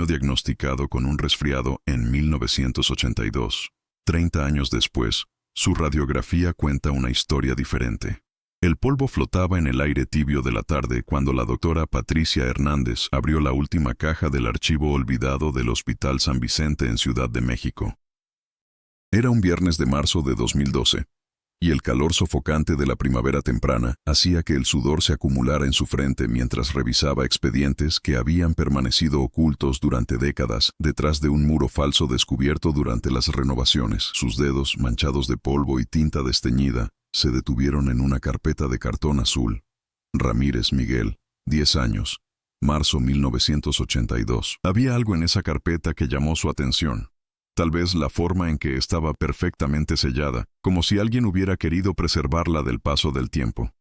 niño diagnosticado con un resfriado en 1982. 30 años después, su radiografía cuenta una historia diferente. El polvo flotaba en el aire tibio de la tarde cuando la doctora Patricia Hernández abrió la última caja del archivo olvidado del Hospital San Vicente en Ciudad de México. Era un viernes de marzo de 2012, y el calor sofocante de la primavera temprana hacía que el sudor se acumulara en su frente mientras revisaba expedientes que habían permanecido ocultos durante décadas detrás de un muro falso descubierto durante las renovaciones. Sus dedos, manchados de polvo y tinta desteñida, se detuvieron en una carpeta de cartón azul. Ramírez Miguel, 10 años, marzo 1982. Había algo en esa carpeta que llamó su atención. Tal vez la forma en que estaba perfectamente sellada, como si alguien hubiera querido preservarla del paso del tiempo.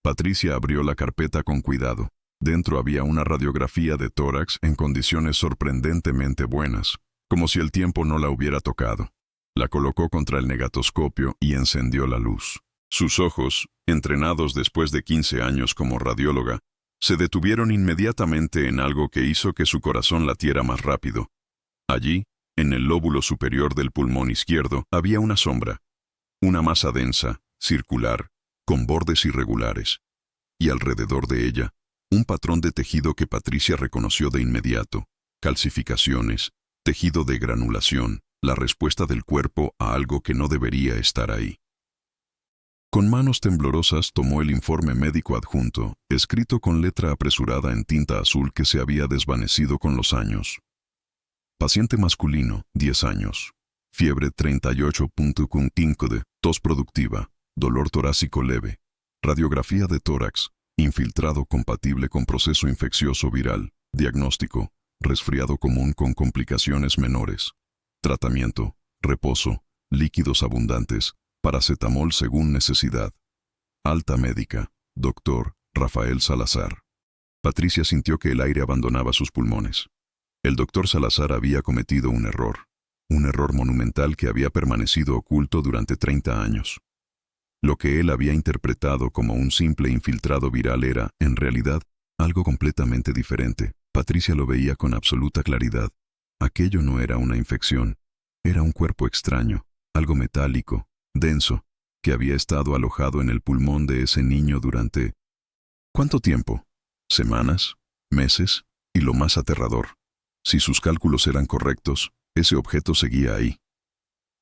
Patricia abrió la carpeta con cuidado. Dentro había una radiografía de tórax en condiciones sorprendentemente buenas, como si el tiempo no la hubiera tocado. La colocó contra el negatoscopio y encendió la luz. Sus ojos, entrenados después de 15 años como radióloga, se detuvieron inmediatamente en algo que hizo que su corazón latiera más rápido. Allí, en el lóbulo superior del pulmón izquierdo, había una sombra, una masa densa, circular, con bordes irregulares, y alrededor de ella, un patrón de tejido que Patricia reconoció de inmediato: calcificaciones, tejido de granulación, la respuesta del cuerpo a algo que no debería estar ahí. Con manos temblorosas tomó el informe médico adjunto, escrito con letra apresurada en tinta azul que se había desvanecido con los años. Paciente masculino, 10 años. Fiebre 38.5, tos productiva, dolor torácico leve. Radiografía de tórax, infiltrado compatible con proceso infeccioso viral. Diagnóstico, resfriado común con complicaciones menores. Tratamiento, reposo, líquidos abundantes, paracetamol según necesidad. Alta médica, Dr. Rafael Salazar. Patricia sintió que el aire abandonaba sus pulmones. El doctor Salazar había cometido un error monumental que había permanecido oculto durante 30 años. Lo que él había interpretado como un simple infiltrado viral era, en realidad, algo completamente diferente. Patricia lo veía con absoluta claridad. Aquello no era una infección, era un cuerpo extraño, algo metálico, denso, que había estado alojado en el pulmón de ese niño durante... ¿cuánto tiempo? ¿Semanas? ¿Meses? Y lo más aterrador, si sus cálculos eran correctos, ese objeto seguía ahí,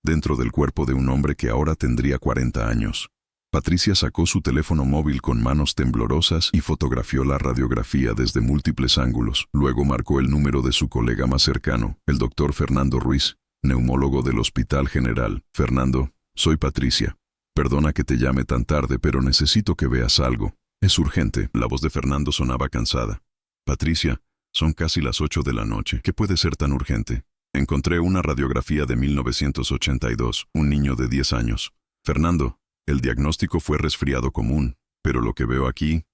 dentro del cuerpo de un hombre que ahora tendría 40 años. Patricia sacó su teléfono móvil con manos temblorosas y fotografió la radiografía desde múltiples ángulos. Luego marcó el número de su colega más cercano, el doctor Fernando Ruiz, neumólogo del Hospital General. Fernando, soy Patricia. Perdona que te llame tan tarde, pero necesito que veas algo. Es urgente. La voz de Fernando sonaba cansada. Patricia, son casi las 8 de la noche. ¿Qué puede ser tan urgente? Encontré una radiografía de 1982, un niño de 10 años. Fernando, el diagnóstico fue resfriado común, pero lo que veo aquí...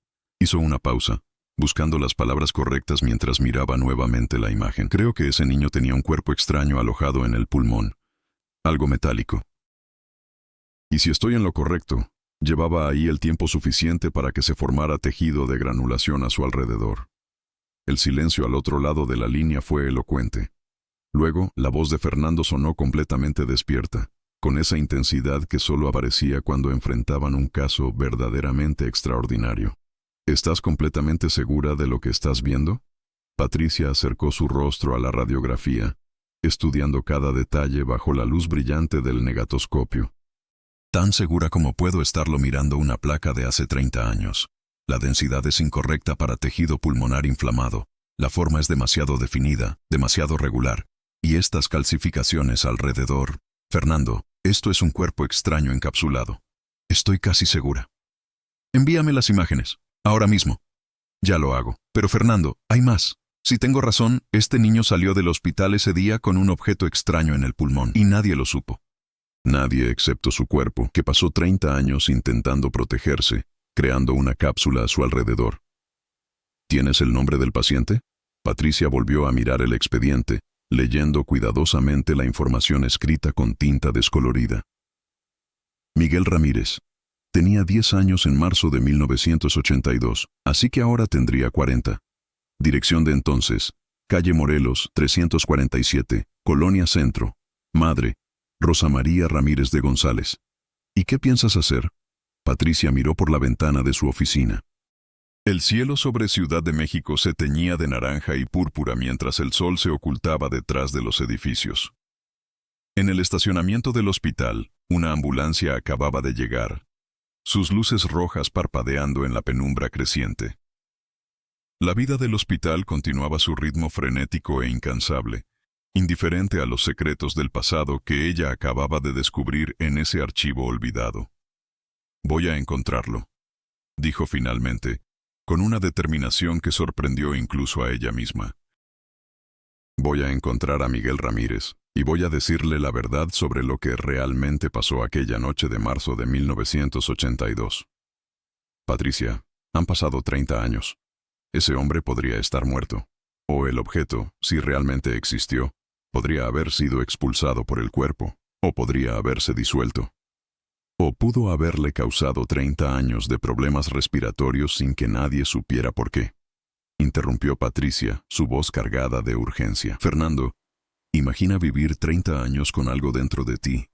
Hizo una pausa, buscando las palabras correctas mientras miraba nuevamente la imagen. Creo que ese niño tenía un cuerpo extraño alojado en el pulmón. Algo metálico. Y si estoy en lo correcto, llevaba ahí el tiempo suficiente para que se formara tejido de granulación a su alrededor. El silencio al otro lado de la línea fue elocuente. Luego, la voz de Fernando sonó completamente despierta, con esa intensidad que solo aparecía cuando enfrentaban un caso verdaderamente extraordinario. ¿Estás completamente segura de lo que estás viendo? Patricia acercó su rostro a la radiografía, estudiando cada detalle bajo la luz brillante del negatoscopio. Tan segura como puedo estarlo mirando una placa de hace 30 años. La densidad es incorrecta para tejido pulmonar inflamado. La forma es demasiado definida, demasiado regular. Y estas calcificaciones alrededor... Fernando, esto es un cuerpo extraño encapsulado. Estoy casi segura. Envíame las imágenes, ahora mismo. Ya lo hago. Pero Fernando, hay más. Si tengo razón, este niño salió del hospital ese día con un objeto extraño en el pulmón y nadie lo supo. Nadie excepto su cuerpo, que pasó 30 años intentando protegerse, creando una cápsula a su alrededor. ¿Tienes el nombre del paciente? Patricia volvió a mirar el expediente, leyendo cuidadosamente la información escrita con tinta descolorida. Miguel Ramírez. Tenía 10 años en marzo de 1982, así que ahora tendría 40. Dirección de entonces, calle Morelos, 347, Colonia Centro. Madre, Rosa María Ramírez de González. ¿Y qué piensas hacer? Patricia miró por la ventana de su oficina. El cielo sobre Ciudad de México se teñía de naranja y púrpura mientras el sol se ocultaba detrás de los edificios. En el estacionamiento del hospital, una ambulancia acababa de llegar, sus luces rojas parpadeando en la penumbra creciente. La vida del hospital continuaba su ritmo frenético e incansable, indiferente a los secretos del pasado que ella acababa de descubrir en ese archivo olvidado. «Voy a encontrarlo», dijo finalmente, con una determinación que sorprendió incluso a ella misma. «Voy a encontrar a Miguel Ramírez, y voy a decirle la verdad sobre lo que realmente pasó aquella noche de marzo de 1982. Patricia, han pasado 30 años. Ese hombre podría estar muerto. O el objeto, si realmente existió, podría haber sido expulsado por el cuerpo, o podría haberse disuelto. O pudo haberle causado 30 años de problemas respiratorios sin que nadie supiera por qué. Interrumpió Patricia, su voz cargada de urgencia. Fernando, imagina vivir 30 años con algo dentro de ti.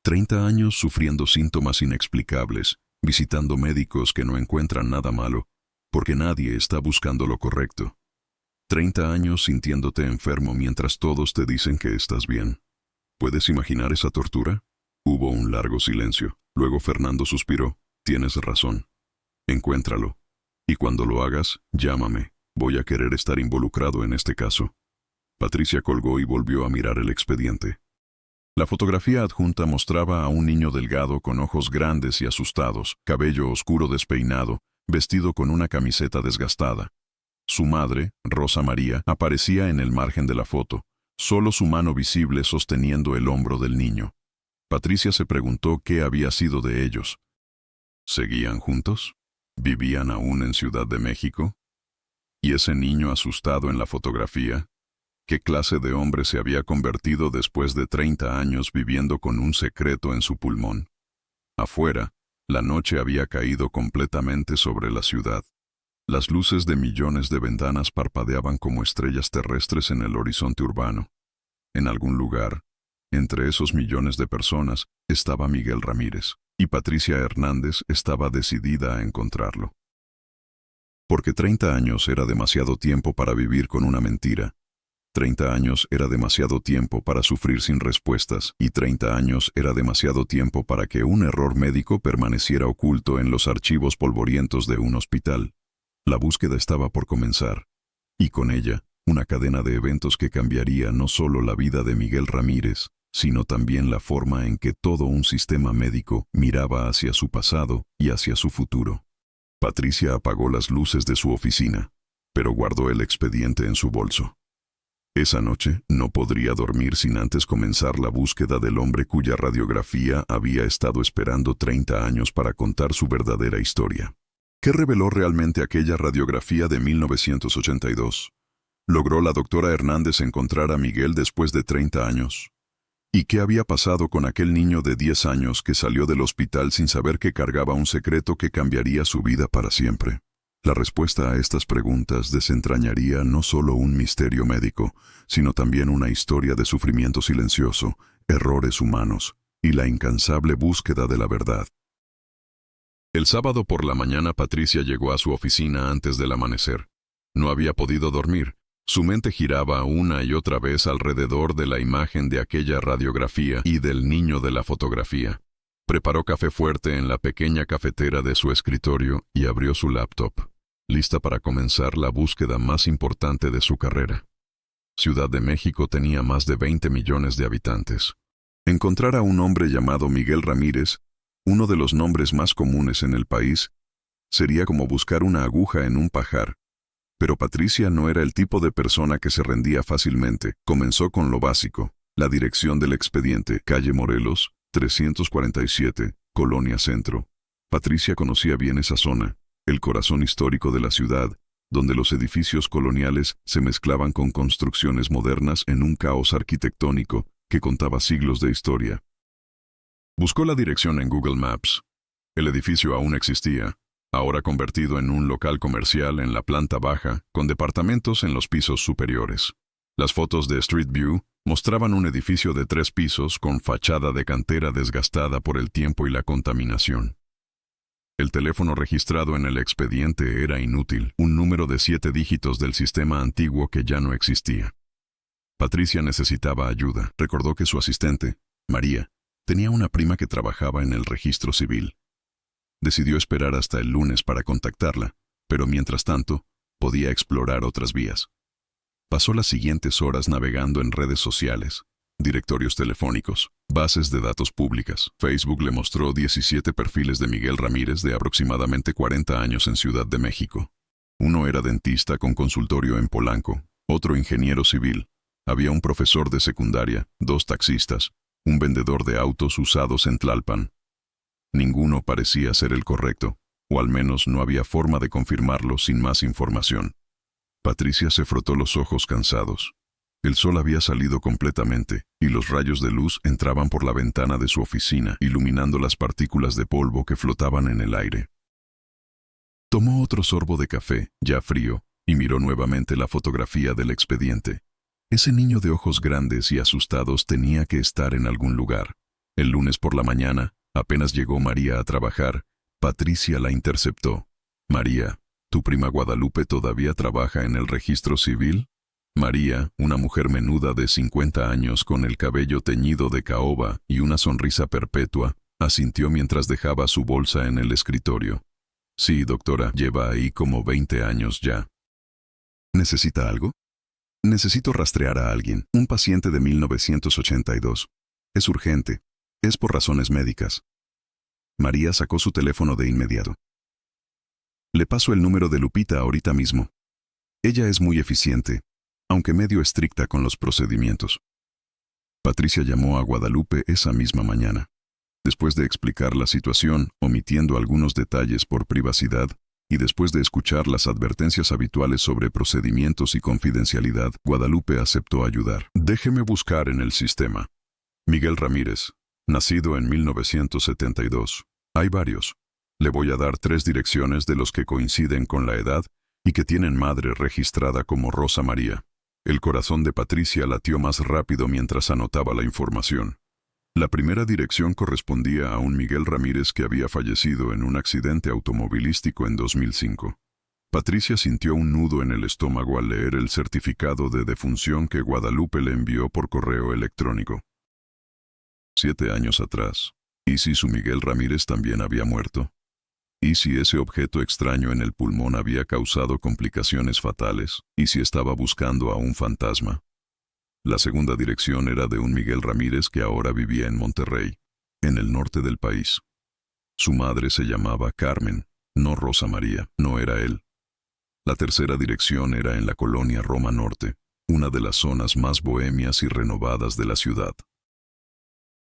30 años sufriendo síntomas inexplicables, visitando médicos que no encuentran nada malo, porque nadie está buscando lo correcto. 30 años sintiéndote enfermo mientras todos te dicen que estás bien. ¿Puedes imaginar esa tortura? Hubo un largo silencio. Luego Fernando suspiró. Tienes razón. Encuéntralo. Y cuando lo hagas, llámame. Voy a querer estar involucrado en este caso. Patricia colgó y volvió a mirar el expediente. La fotografía adjunta mostraba a un niño delgado con ojos grandes y asustados, cabello oscuro despeinado, vestido con una camiseta desgastada. Su madre, Rosa María, aparecía en el margen de la foto, solo su mano visible sosteniendo el hombro del niño. Patricia se preguntó qué había sido de ellos. ¿Seguían juntos? ¿Vivían aún en Ciudad de México? ¿Y ese niño asustado en la fotografía? ¿Qué clase de hombre se había convertido después de 30 años viviendo con un secreto en su pulmón? Afuera, la noche había caído completamente sobre la ciudad. Las luces de millones de ventanas parpadeaban como estrellas terrestres en el horizonte urbano. En algún lugar, entre esos millones de personas, estaba Miguel Ramírez, y Patricia Hernández estaba decidida a encontrarlo. Porque 30 años era demasiado tiempo para vivir con una mentira. 30 años era demasiado tiempo para sufrir sin respuestas, y 30 años era demasiado tiempo para que un error médico permaneciera oculto en los archivos polvorientos de un hospital. La búsqueda estaba por comenzar, y con ella, una cadena de eventos que cambiaría no solo la vida de Miguel Ramírez, sino también la forma en que todo un sistema médico miraba hacia su pasado y hacia su futuro. Patricia apagó las luces de su oficina, pero guardó el expediente en su bolso. Esa noche no podría dormir sin antes comenzar la búsqueda del hombre cuya radiografía había estado esperando 30 años para contar su verdadera historia. ¿Qué reveló realmente aquella radiografía de 1982? ¿Logró la doctora Hernández encontrar a Miguel después de 30 años? ¿Y qué había pasado con aquel niño de 10 años que salió del hospital sin saber que cargaba un secreto que cambiaría su vida para siempre? La respuesta a estas preguntas desentrañaría no solo un misterio médico, sino también una historia de sufrimiento silencioso, errores humanos y la incansable búsqueda de la verdad. El sábado por la mañana Patricia llegó a su oficina antes del amanecer. No había podido dormir. Su mente giraba una y otra vez alrededor de la imagen de aquella radiografía y del niño de la fotografía. Preparó café fuerte en la pequeña cafetera de su escritorio y abrió su laptop, lista para comenzar la búsqueda más importante de su carrera. Ciudad de México tenía más de 20 millones de habitantes. Encontrar a un hombre llamado Miguel Ramírez, uno de los nombres más comunes en el país, sería como buscar una aguja en un pajar. Pero Patricia no era el tipo de persona que se rendía fácilmente. Comenzó con lo básico, la dirección del expediente, calle Morelos, 347, Colonia Centro. Patricia conocía bien esa zona, el corazón histórico de la ciudad, donde los edificios coloniales se mezclaban con construcciones modernas en un caos arquitectónico que contaba siglos de historia. Buscó la dirección en Google Maps. El edificio aún existía, ahora convertido en un local comercial en la planta baja, con departamentos en los pisos superiores. Las fotos de Street View mostraban un edificio de 3 pisos con fachada de cantera desgastada por el tiempo y la contaminación. El teléfono registrado en el expediente era inútil, un número de 7 dígitos del sistema antiguo que ya no existía. Patricia necesitaba ayuda. Recordó que su asistente, María, tenía una prima que trabajaba en el registro civil. Decidió esperar hasta el lunes para contactarla, pero mientras tanto, podía explorar otras vías. Pasó las siguientes horas navegando en redes sociales, directorios telefónicos, bases de datos públicas. Facebook le mostró 17 perfiles de Miguel Ramírez de aproximadamente 40 años en Ciudad de México. Uno era dentista con consultorio en Polanco, otro ingeniero civil. Había un profesor de secundaria, 2 taxistas, un vendedor de autos usados en Tlalpan. Ninguno parecía ser el correcto, o al menos no había forma de confirmarlo sin más información. Patricia se frotó los ojos cansados. El sol había salido completamente, y los rayos de luz entraban por la ventana de su oficina, iluminando las partículas de polvo que flotaban en el aire. Tomó otro sorbo de café, ya frío, y miró nuevamente la fotografía del expediente. Ese niño de ojos grandes y asustados tenía que estar en algún lugar. El lunes por la mañana, apenas llegó María a trabajar, Patricia la interceptó. «María, ¿tu prima Guadalupe todavía trabaja en el registro civil?» María, una mujer menuda de 50 años con el cabello teñido de caoba y una sonrisa perpetua, asintió mientras dejaba su bolsa en el escritorio. «Sí, doctora, lleva ahí como 20 años ya». «¿Necesita algo?» «Necesito rastrear a alguien, un paciente de 1982. Es urgente. Es por razones médicas». María sacó su teléfono de inmediato. «Le paso el número de Lupita ahorita mismo. Ella es muy eficiente, aunque medio estricta con los procedimientos». Patricia llamó a Guadalupe esa misma mañana. Después de explicar la situación, omitiendo algunos detalles por privacidad, y después de escuchar las advertencias habituales sobre procedimientos y confidencialidad, Guadalupe aceptó ayudar. «Déjeme buscar en el sistema. Miguel Ramírez, nacido en 1972. Hay varios. Le voy a dar 3 direcciones de los que coinciden con la edad y que tienen madre registrada como Rosa María». El corazón de Patricia latió más rápido mientras anotaba la información. La primera dirección correspondía a un Miguel Ramírez que había fallecido en un accidente automovilístico en 2005. Patricia sintió un nudo en el estómago al leer el certificado de defunción que Guadalupe le envió por correo electrónico. 7 años atrás. ¿Y si su Miguel Ramírez también había muerto? ¿Y si ese objeto extraño en el pulmón había causado complicaciones fatales? ¿Y si estaba buscando a un fantasma? La segunda dirección era de un Miguel Ramírez que ahora vivía en Monterrey, en el norte del país. Su madre se llamaba Carmen, no Rosa María, no era él. La tercera dirección era en la colonia Roma Norte, una de las zonas más bohemias y renovadas de la ciudad.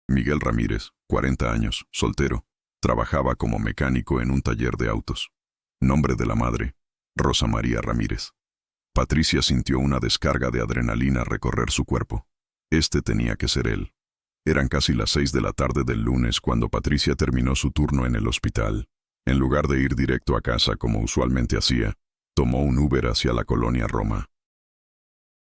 Miguel Ramírez, 40 años, soltero. Trabajaba como mecánico en un taller de autos. Nombre de la madre, Rosa María Ramírez. Patricia sintió una descarga de adrenalina recorrer su cuerpo. Este tenía que ser él. Eran casi las 6 de la tarde del lunes cuando Patricia terminó su turno en el hospital. En lugar de ir directo a casa como usualmente hacía, tomó un Uber hacia la colonia Roma.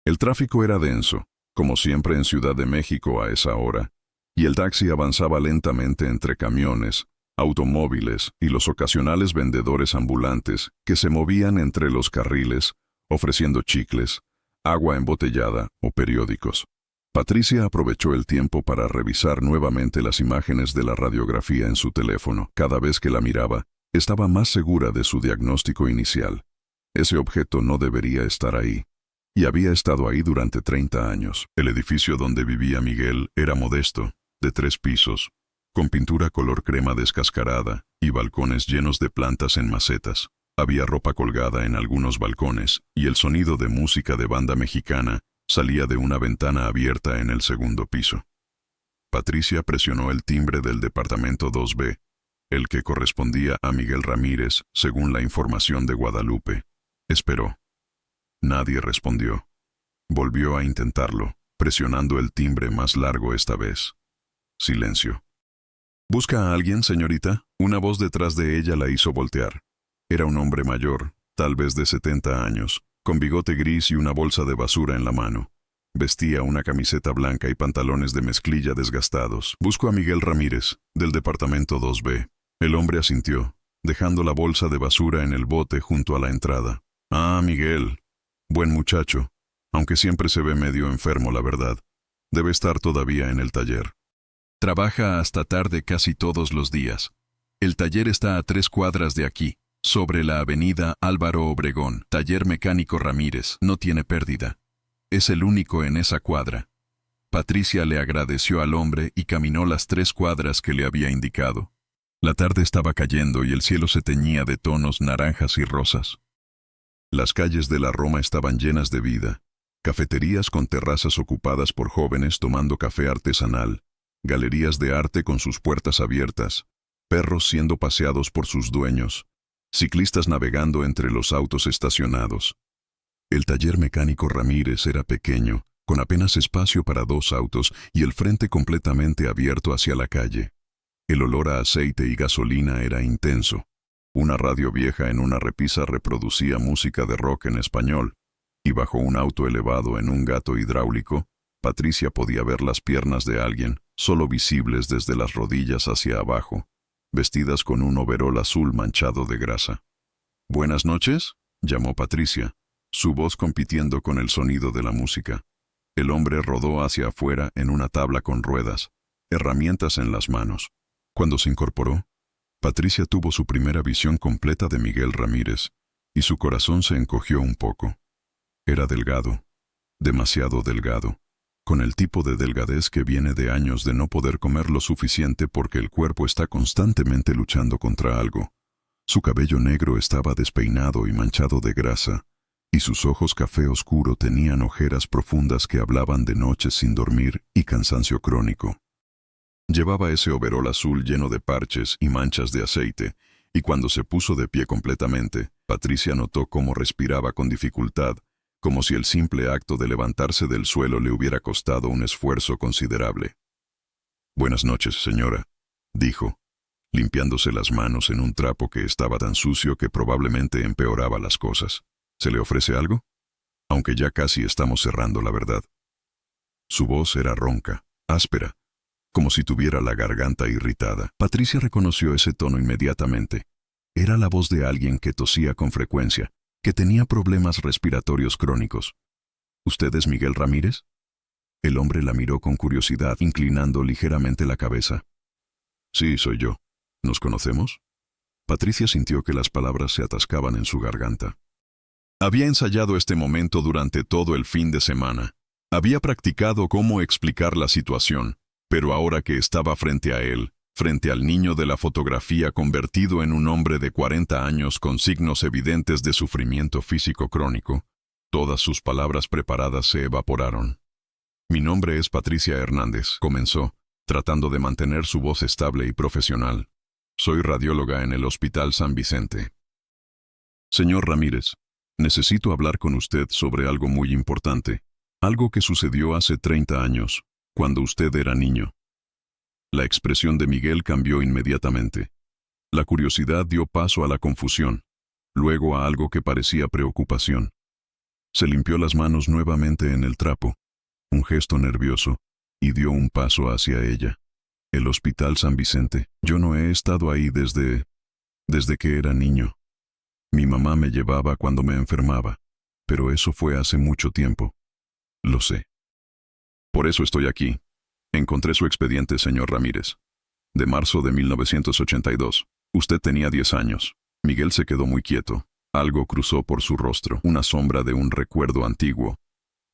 El tráfico era denso, como siempre en Ciudad de México a esa hora, y el taxi avanzaba lentamente entre camiones, automóviles y los ocasionales vendedores ambulantes que se movían entre los carriles, ofreciendo chicles, agua embotellada o periódicos. Patricia aprovechó el tiempo para revisar nuevamente las imágenes de la radiografía en su teléfono. Cada vez que la miraba, estaba más segura de su diagnóstico inicial. Ese objeto no debería estar ahí. Y había estado ahí durante 30 años. El edificio donde vivía Miguel era modesto, de 3 pisos, con pintura color crema descascarada y balcones llenos de plantas en macetas. Había ropa colgada en algunos balcones y el sonido de música de banda mexicana salía de una ventana abierta en el segundo piso. Patricia presionó el timbre del departamento 2B, el que correspondía a Miguel Ramírez, según la información de Guadalupe. Esperó. Nadie respondió. Volvió a intentarlo, presionando el timbre más largo esta vez. Silencio. «¿Busca a alguien, señorita?» Una voz detrás de ella la hizo voltear. Era un hombre mayor, tal vez de 70 años, con bigote gris y una bolsa de basura en la mano. Vestía una camiseta blanca y pantalones de mezclilla desgastados. Busco a Miguel Ramírez, del departamento 2B. El hombre asintió, dejando la bolsa de basura en el bote junto a la entrada. Ah, Miguel. Buen muchacho, aunque siempre se ve medio enfermo, la verdad. Debe estar todavía en el taller. Trabaja hasta tarde casi todos los días. El taller está a 3 cuadras de aquí, sobre la avenida Álvaro Obregón. Taller Mecánico Ramírez, no tiene pérdida. Es el único en esa cuadra. Patricia le agradeció al hombre y caminó las 3 cuadras que le había indicado. La tarde estaba cayendo y el cielo se teñía de tonos naranjas y rosas. Las calles de la Roma estaban llenas de vida. Cafeterías con terrazas ocupadas por jóvenes tomando café artesanal, galerías de arte con sus puertas abiertas, perros siendo paseados por sus dueños, ciclistas navegando entre los autos estacionados. El taller mecánico Ramírez era pequeño, con apenas espacio para 2 autos y el frente completamente abierto hacia la calle. El olor a aceite y gasolina era intenso. Una radio vieja en una repisa reproducía música de rock en español, y bajo un auto elevado en un gato hidráulico, Patricia podía ver las piernas de alguien, solo visibles desde las rodillas hacia abajo, vestidas con un overol azul manchado de grasa. «Buenas noches», llamó Patricia, su voz compitiendo con el sonido de la música. El hombre rodó hacia afuera en una tabla con ruedas, herramientas en las manos. Cuando se incorporó, Patricia tuvo su primera visión completa de Miguel Ramírez, y su corazón se encogió un poco. Era delgado, demasiado delgado, con el tipo de delgadez que viene de años de no poder comer lo suficiente porque el cuerpo está constantemente luchando contra algo. Su cabello negro estaba despeinado y manchado de grasa, y sus ojos café oscuro tenían ojeras profundas que hablaban de noches sin dormir y cansancio crónico. Llevaba ese overol azul lleno de parches y manchas de aceite, y cuando se puso de pie completamente, Patricia notó cómo respiraba con dificultad, como si el simple acto de levantarse del suelo le hubiera costado un esfuerzo considerable. «Buenas noches, señora», dijo, limpiándose las manos en un trapo que estaba tan sucio que probablemente empeoraba las cosas. «¿Se le ofrece algo? Aunque ya casi estamos cerrando, la verdad». Su voz era ronca, áspera, como si tuviera la garganta irritada. Patricia reconoció ese tono inmediatamente. Era la voz de alguien que tosía con frecuencia, que tenía problemas respiratorios crónicos. «¿Usted es Miguel Ramírez?» El hombre la miró con curiosidad, inclinando ligeramente la cabeza. «Sí, soy yo. ¿Nos conocemos?» Patricia sintió que las palabras se atascaban en su garganta. Había ensayado este momento durante todo el fin de semana. Había practicado cómo explicar la situación, pero ahora que estaba frente a él, frente al niño de la fotografía convertido en un hombre de 40 años con signos evidentes de sufrimiento físico crónico, todas sus palabras preparadas se evaporaron. «Mi nombre es Patricia Hernández», comenzó, tratando de mantener su voz estable y profesional. «Soy radióloga en el Hospital San Vicente». «Señor Ramírez, necesito hablar con usted sobre algo muy importante, algo que sucedió hace 30 años, cuando usted era niño». La expresión de Miguel cambió inmediatamente. La curiosidad dio paso a la confusión, luego a algo que parecía preocupación. Se limpió las manos nuevamente en el trapo, un gesto nervioso, y dio un paso hacia ella. «El Hospital San Vicente. Yo no he estado ahí desde que era niño. Mi mamá me llevaba cuando me enfermaba, pero eso fue hace mucho tiempo. Lo sé. Por eso estoy aquí. Encontré su expediente, señor Ramírez. De marzo de 1982. Usted tenía 10 años». Miguel se quedó muy quieto. Algo cruzó por su rostro, una sombra de un recuerdo antiguo.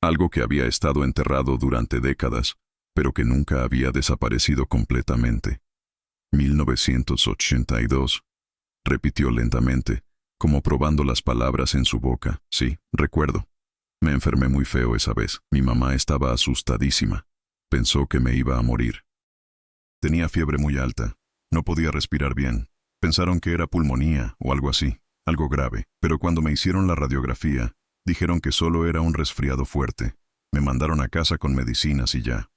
Algo que había estado enterrado durante décadas, pero que nunca había desaparecido completamente. 1982. Repitió lentamente, como probando las palabras en su boca. «Sí, recuerdo. Me enfermé muy feo esa vez. Mi mamá estaba asustadísima. Pensó que me iba a morir. Tenía fiebre muy alta. No podía respirar bien. Pensaron que era pulmonía o algo así, algo grave. Pero cuando me hicieron la radiografía, dijeron que solo era un resfriado fuerte. Me mandaron a casa con medicinas y ya».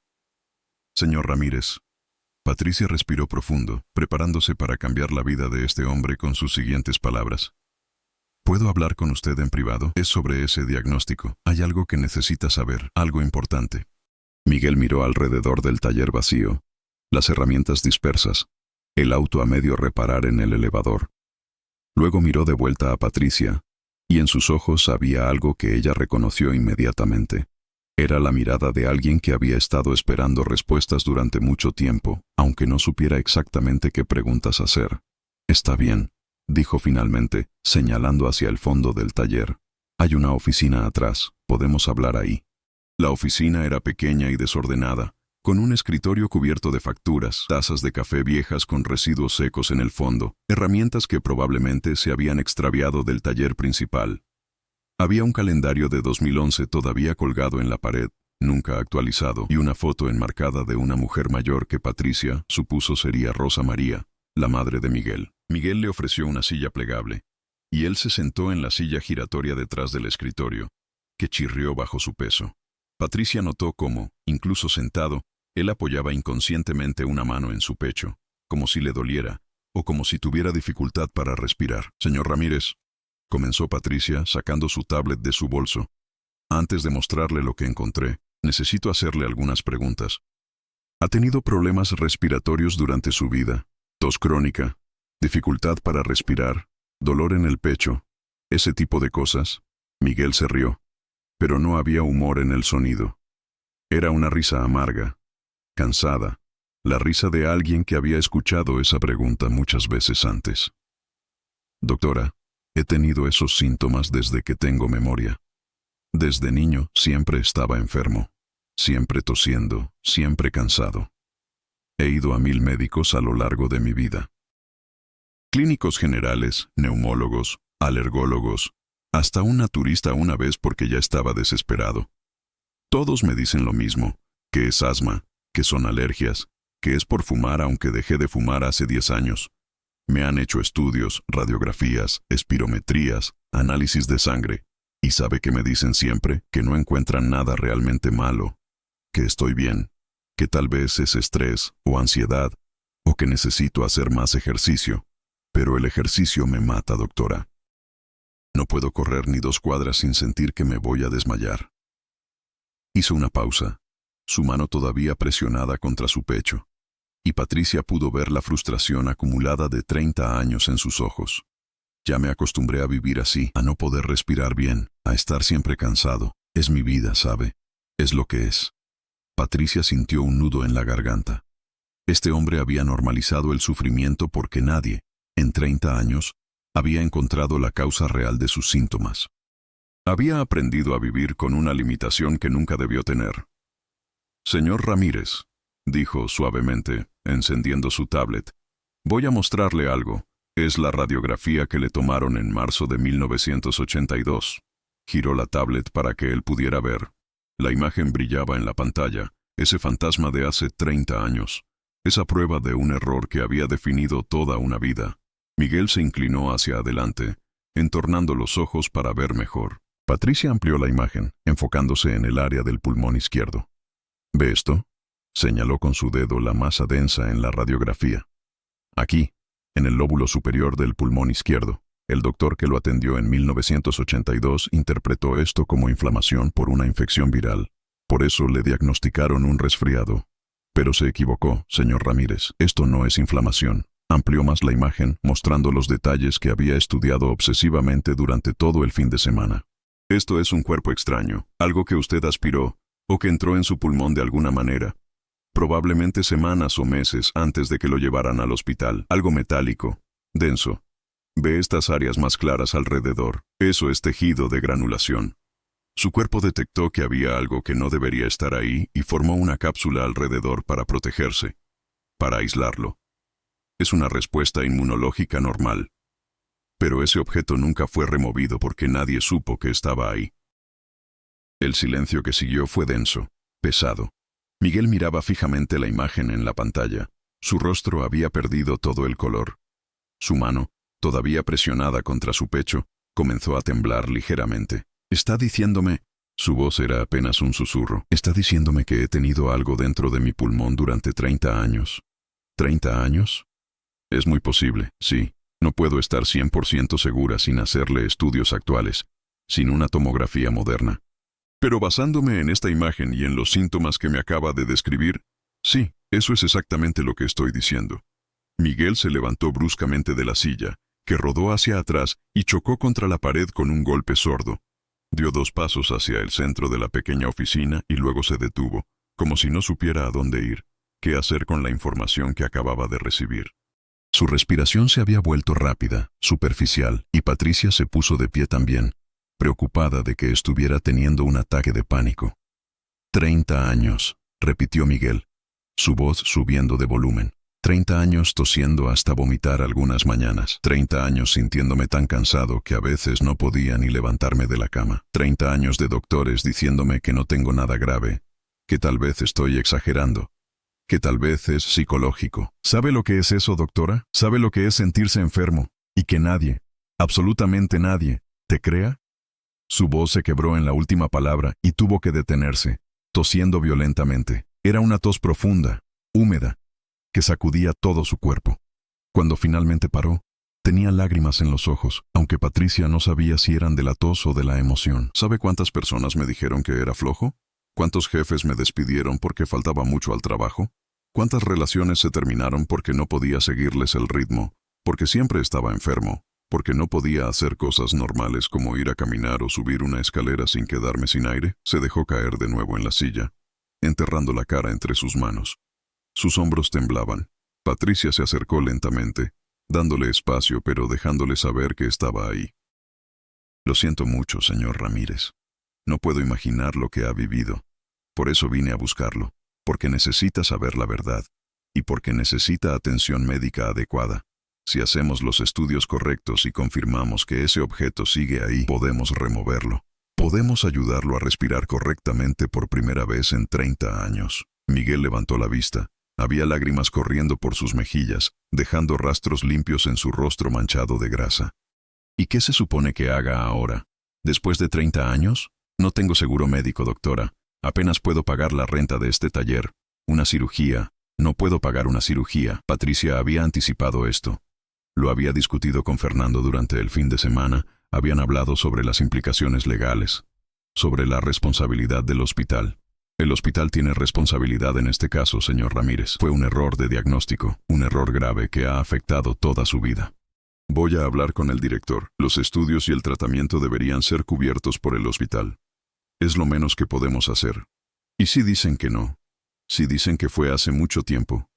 «Señor Ramírez». Patricia respiró profundo, preparándose para cambiar la vida de este hombre con sus siguientes palabras. ¿Puedo hablar con usted en privado? Es sobre ese diagnóstico. Hay algo que necesita saber, algo importante. Miguel miró alrededor del taller vacío, las herramientas dispersas, el auto a medio reparar en el elevador. Luego miró de vuelta a Patricia, y en sus ojos había algo que ella reconoció inmediatamente. Era la mirada de alguien que había estado esperando respuestas durante mucho tiempo, aunque no supiera exactamente qué preguntas hacer. «Está bien», dijo finalmente, señalando hacia el fondo del taller. «Hay una oficina atrás, podemos hablar ahí». La oficina era pequeña y desordenada, con un escritorio cubierto de facturas, tazas de café viejas con residuos secos en el fondo, herramientas que probablemente se habían extraviado del taller principal. Había un calendario de 2011 todavía colgado en la pared, nunca actualizado, y una foto enmarcada de una mujer mayor que Patricia supuso sería Rosa María, la madre de Miguel. Miguel le ofreció una silla plegable, y él se sentó en la silla giratoria detrás del escritorio, que chirrió bajo su peso. Patricia notó cómo, incluso sentado, él apoyaba inconscientemente una mano en su pecho, como si le doliera, o como si tuviera dificultad para respirar. «Señor Ramírez», comenzó Patricia, sacando su tablet de su bolso. «Antes de mostrarle lo que encontré, necesito hacerle algunas preguntas. ¿Ha tenido problemas respiratorios durante su vida? Tos crónica, dificultad para respirar, dolor en el pecho, ese tipo de cosas?» Miguel se rió, pero no había humor en el sonido. Era una risa amarga, cansada, la risa de alguien que había escuchado esa pregunta muchas veces antes. «Doctora, he tenido esos síntomas desde que tengo memoria. Desde niño siempre estaba enfermo, siempre tosiendo, siempre cansado. He ido a 1000 médicos a lo largo de mi vida. Clínicos generales, neumólogos, alergólogos, hasta un naturista una vez porque ya estaba desesperado. Todos me dicen lo mismo, que es asma, que son alergias, que es por fumar aunque dejé de fumar hace 10 años. Me han hecho estudios, radiografías, espirometrías, análisis de sangre, y ¿sabe qué me dicen siempre? Que no encuentran nada realmente malo, que estoy bien, que tal vez es estrés o ansiedad, o que necesito hacer más ejercicio. Pero el ejercicio me mata, doctora. No puedo correr ni 2 cuadras sin sentir que me voy a desmayar». Hizo una pausa, su mano todavía presionada contra su pecho, y Patricia pudo ver la frustración acumulada de 30 años en sus ojos. «Ya me acostumbré a vivir así, a no poder respirar bien, a estar siempre cansado. Es mi vida, ¿sabe? Es lo que es». Patricia sintió un nudo en la garganta. Este hombre había normalizado el sufrimiento porque nadie, en 30 años, había encontrado la causa real de sus síntomas. Había aprendido a vivir con una limitación que nunca debió tener. «Señor Ramírez», dijo suavemente, encendiendo su tablet, «voy a mostrarle algo. Es la radiografía que le tomaron en marzo de 1982. Giró la tablet para que él pudiera ver. La imagen brillaba en la pantalla, ese fantasma de hace 30 años, esa prueba de un error que había definido toda una vida. Miguel se inclinó hacia adelante, entornando los ojos para ver mejor. Patricia amplió la imagen, enfocándose en el área del pulmón izquierdo. «¿Ve esto?», señaló con su dedo la masa densa en la radiografía. «Aquí, en el lóbulo superior del pulmón izquierdo. El doctor que lo atendió en 1982 interpretó esto como inflamación por una infección viral. Por eso le diagnosticaron un resfriado. Pero se equivocó, señor Ramírez. Esto no es inflamación». Amplió más la imagen, mostrando los detalles que había estudiado obsesivamente durante todo el fin de semana. «Esto es un cuerpo extraño, algo que usted aspiró, o que entró en su pulmón de alguna manera. Probablemente semanas o meses antes de que lo llevaran al hospital. Algo metálico, denso. Ve estas áreas más claras alrededor. Eso es tejido de granulación. Su cuerpo detectó que había algo que no debería estar ahí y formó una cápsula alrededor para protegerse, para aislarlo. Es una respuesta inmunológica normal. Pero ese objeto nunca fue removido porque nadie supo que estaba ahí». El silencio que siguió fue denso, pesado. Miguel miraba fijamente la imagen en la pantalla. Su rostro había perdido todo el color. Su mano, todavía presionada contra su pecho, comenzó a temblar ligeramente. «Está diciéndome...» Su voz era apenas un susurro. «Está diciéndome que he tenido algo dentro de mi pulmón durante 30 años. ¿30 años? Es muy posible, sí. No puedo estar 100% segura sin hacerle estudios actuales, sin una tomografía moderna. Pero basándome en esta imagen y en los síntomas que me acaba de describir, sí, eso es exactamente lo que estoy diciendo. Miguel se levantó bruscamente de la silla, que rodó hacia atrás y chocó contra la pared con un golpe sordo. Dio 2 pasos hacia el centro de la pequeña oficina y luego se detuvo, como si no supiera a dónde ir, qué hacer con la información que acababa de recibir. Su respiración se había vuelto rápida, superficial, y Patricia se puso de pie también, preocupada de que estuviera teniendo un ataque de pánico. 30 años, repitió Miguel, su voz subiendo de volumen. 30 años tosiendo hasta vomitar algunas mañanas. 30 años sintiéndome tan cansado que a veces no podía ni levantarme de la cama. 30 años de doctores diciéndome que no tengo nada grave, que tal vez estoy exagerando, que tal vez es psicológico. ¿Sabe lo que es eso, doctora? ¿Sabe lo que es sentirse enfermo? Y que nadie, absolutamente nadie, te crea. Su voz se quebró en la última palabra y tuvo que detenerse, tosiendo violentamente. Era una tos profunda, húmeda, que sacudía todo su cuerpo. Cuando finalmente paró, tenía lágrimas en los ojos, aunque Patricia no sabía si eran de la tos o de la emoción. ¿Sabe cuántas personas me dijeron que era flojo? ¿Cuántos jefes me despidieron porque faltaba mucho al trabajo? ¿Cuántas relaciones se terminaron porque no podía seguirles el ritmo, porque siempre estaba enfermo, porque no podía hacer cosas normales como ir a caminar o subir una escalera sin quedarme sin aire? Se dejó caer de nuevo en la silla, enterrando la cara entre sus manos. Sus hombros temblaban. Patricia se acercó lentamente, dándole espacio pero dejándole saber que estaba ahí. Lo siento mucho, señor Ramírez. No puedo imaginar lo que ha vivido. Por eso vine a buscarlo, porque necesita saber la verdad, y porque necesita atención médica adecuada. Si hacemos los estudios correctos y confirmamos que ese objeto sigue ahí, podemos removerlo. Podemos ayudarlo a respirar correctamente por primera vez en 30 años. Miguel levantó la vista. Había lágrimas corriendo por sus mejillas, dejando rastros limpios en su rostro manchado de grasa. ¿Y qué se supone que haga ahora? ¿Después de 30 años? No tengo seguro médico, doctora. Apenas puedo pagar la renta de este taller. Una cirugía. No puedo pagar una cirugía. Patricia había anticipado esto. Lo había discutido con Fernando durante el fin de semana. Habían hablado sobre las implicaciones legales, sobre la responsabilidad del hospital. El hospital tiene responsabilidad en este caso, señor Ramírez. Fue un error de diagnóstico, un error grave que ha afectado toda su vida. Voy a hablar con el director. Los estudios y el tratamiento deberían ser cubiertos por el hospital. Es lo menos que podemos hacer. ¿Y si dicen que no? Si dicen que fue hace mucho tiempo,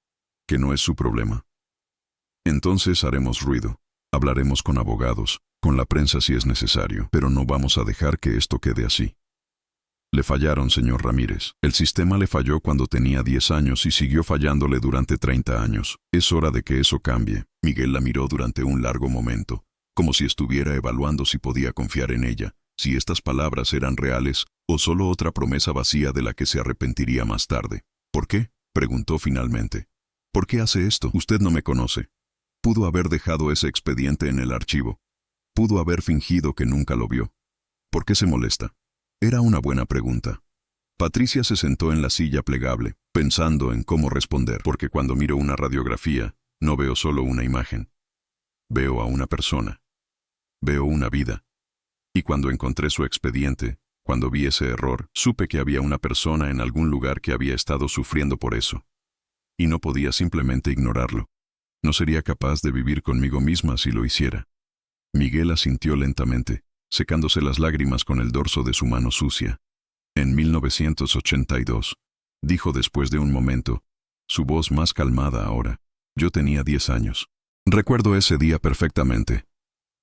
que no es su problema. Entonces haremos ruido. Hablaremos con abogados, con la prensa si es necesario, pero no vamos a dejar que esto quede así. Le fallaron, señor Ramírez. El sistema le falló cuando tenía 10 años y siguió fallándole durante 30 años. Es hora de que eso cambie. Miguel la miró durante un largo momento, como si estuviera evaluando si podía confiar en ella, si estas palabras eran reales o solo otra promesa vacía de la que se arrepentiría más tarde. ¿Por qué?, preguntó finalmente. ¿Por qué hace esto? Usted no me conoce. Pudo haber dejado ese expediente en el archivo. Pudo haber fingido que nunca lo vio. ¿Por qué se molesta? Era una buena pregunta. Patricia se sentó en la silla plegable, pensando en cómo responder, porque cuando miro una radiografía, no veo solo una imagen. Veo a una persona. Veo una vida. Y cuando encontré su expediente, cuando vi ese error, supe que había una persona en algún lugar que había estado sufriendo por eso. Y no podía simplemente ignorarlo. No sería capaz de vivir conmigo misma si lo hiciera. Miguel asintió lentamente, secándose las lágrimas con el dorso de su mano sucia. En 1982, dijo después de un momento, su voz más calmada ahora. Yo tenía 10 años. Recuerdo ese día perfectamente.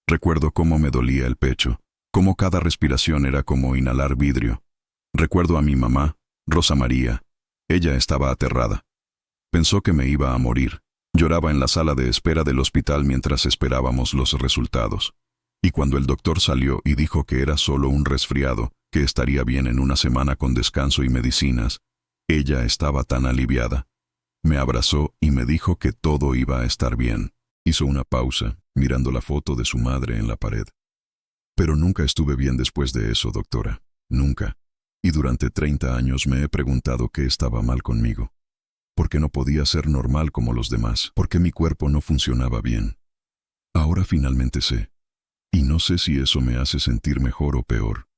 Recuerdo cómo me dolía el pecho, cómo cada respiración era como inhalar vidrio. Recuerdo a mi mamá, Rosa María. Ella estaba aterrada. Pensó que me iba a morir. Lloraba en la sala de espera del hospital mientras esperábamos los resultados. Y cuando el doctor salió y dijo que era solo un resfriado, que estaría bien en una semana con descanso y medicinas, ella estaba tan aliviada. Me abrazó y me dijo que todo iba a estar bien. Hizo una pausa, mirando la foto de su madre en la pared. Pero nunca estuve bien después de eso, doctora. Nunca. Y durante 30 años me he preguntado qué estaba mal conmigo. ¿Por qué no podía ser normal como los demás? ¿Por qué mi cuerpo no funcionaba bien? Ahora finalmente sé. Y no sé si eso me hace sentir mejor o peor.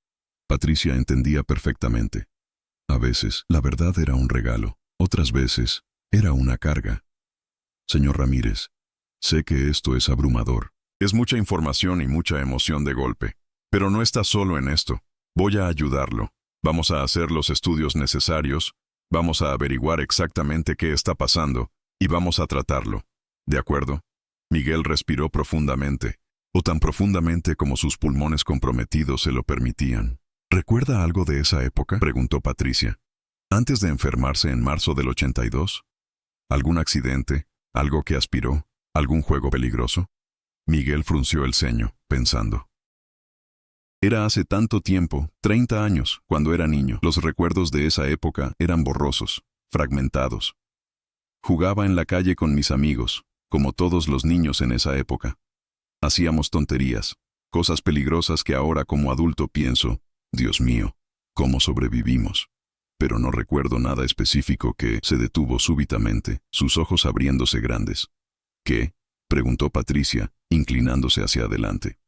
Patricia entendía perfectamente. A veces, la verdad era un regalo. Otras veces, era una carga. Señor Ramírez, sé que esto es abrumador. Es mucha información y mucha emoción de golpe. Pero no está solo en esto. Voy a ayudarlo. Vamos a hacer los estudios necesarios. Vamos a averiguar exactamente qué está pasando. Y vamos a tratarlo. ¿De acuerdo? Miguel respiró profundamente, o tan profundamente como sus pulmones comprometidos se lo permitían. ¿Recuerda algo de esa época?, preguntó Patricia. ¿Antes de enfermarse en marzo del 82? ¿Algún accidente? ¿Algo que aspiró? ¿Algún juego peligroso? Miguel frunció el ceño, pensando. Era hace tanto tiempo, 30 años, cuando era niño. Los recuerdos de esa época eran borrosos, fragmentados. Jugaba en la calle con mis amigos, como todos los niños en esa época. Hacíamos tonterías, cosas peligrosas que ahora como adulto pienso, Dios mío, ¿cómo sobrevivimos? Pero no recuerdo nada específico. Que se detuvo súbitamente, sus ojos abriéndose grandes. ¿Qué?, preguntó Patricia, inclinándose hacia adelante.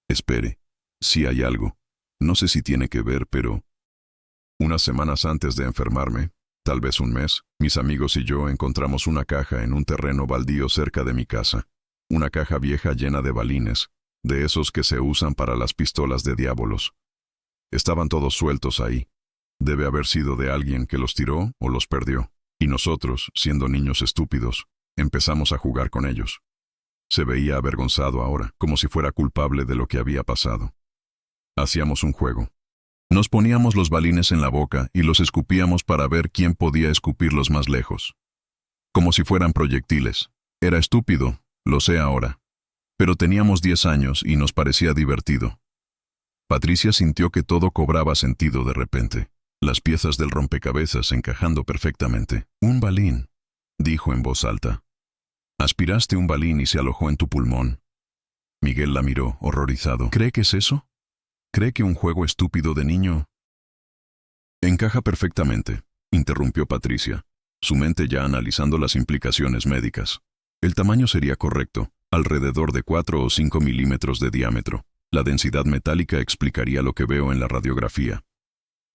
Espere, sí hay algo. No sé si tiene que ver, pero... Unas semanas antes de enfermarme, tal vez un mes, mis amigos y yo encontramos una caja en un terreno baldío cerca de mi casa. Una caja vieja llena de balines, de esos que se usan para las pistolas de diabolos. Estaban todos sueltos ahí. Debe haber sido de alguien que los tiró o los perdió. Y nosotros, siendo niños estúpidos, empezamos a jugar con ellos. Se veía avergonzado ahora, como si fuera culpable de lo que había pasado. Hacíamos un juego. Nos poníamos los balines en la boca y los escupíamos para ver quién podía escupirlos más lejos. Como si fueran proyectiles. Era estúpido, lo sé ahora. Pero teníamos 10 años y nos parecía divertido. Patricia sintió que todo cobraba sentido de repente. Las piezas del rompecabezas encajando perfectamente. Un balín, dijo en voz alta. Aspiraste un balín y se alojó en tu pulmón. Miguel la miró, horrorizado. ¿Cree que es eso? ¿Cree que un juego estúpido de niño? Encaja perfectamente, interrumpió Patricia, su mente ya analizando las implicaciones médicas. El tamaño sería correcto, alrededor de 4 o 5 milímetros de diámetro. La densidad metálica explicaría lo que veo en la radiografía.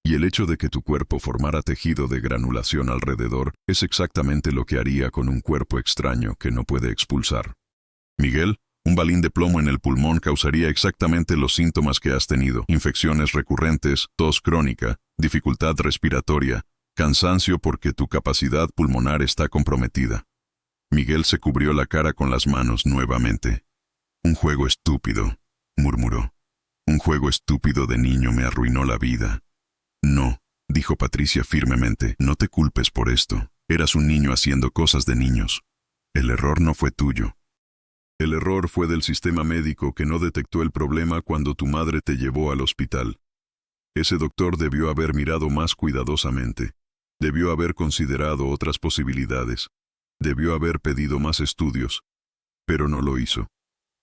Y el hecho de que tu cuerpo formara tejido de granulación alrededor es exactamente lo que haría con un cuerpo extraño que no puede expulsar. Miguel, un balín de plomo en el pulmón causaría exactamente los síntomas que has tenido: infecciones recurrentes, tos crónica, dificultad respiratoria, cansancio porque tu capacidad pulmonar está comprometida. Miguel se cubrió la cara con las manos nuevamente. Un juego estúpido, murmuró. Un juego estúpido de niño me arruinó la vida. No, dijo Patricia firmemente, no te culpes por esto. Eras un niño haciendo cosas de niños. El error no fue tuyo. El error fue del sistema médico que no detectó el problema cuando tu madre te llevó al hospital. Ese doctor debió haber mirado más cuidadosamente. Debió haber considerado otras posibilidades. Debió haber pedido más estudios. Pero no lo hizo.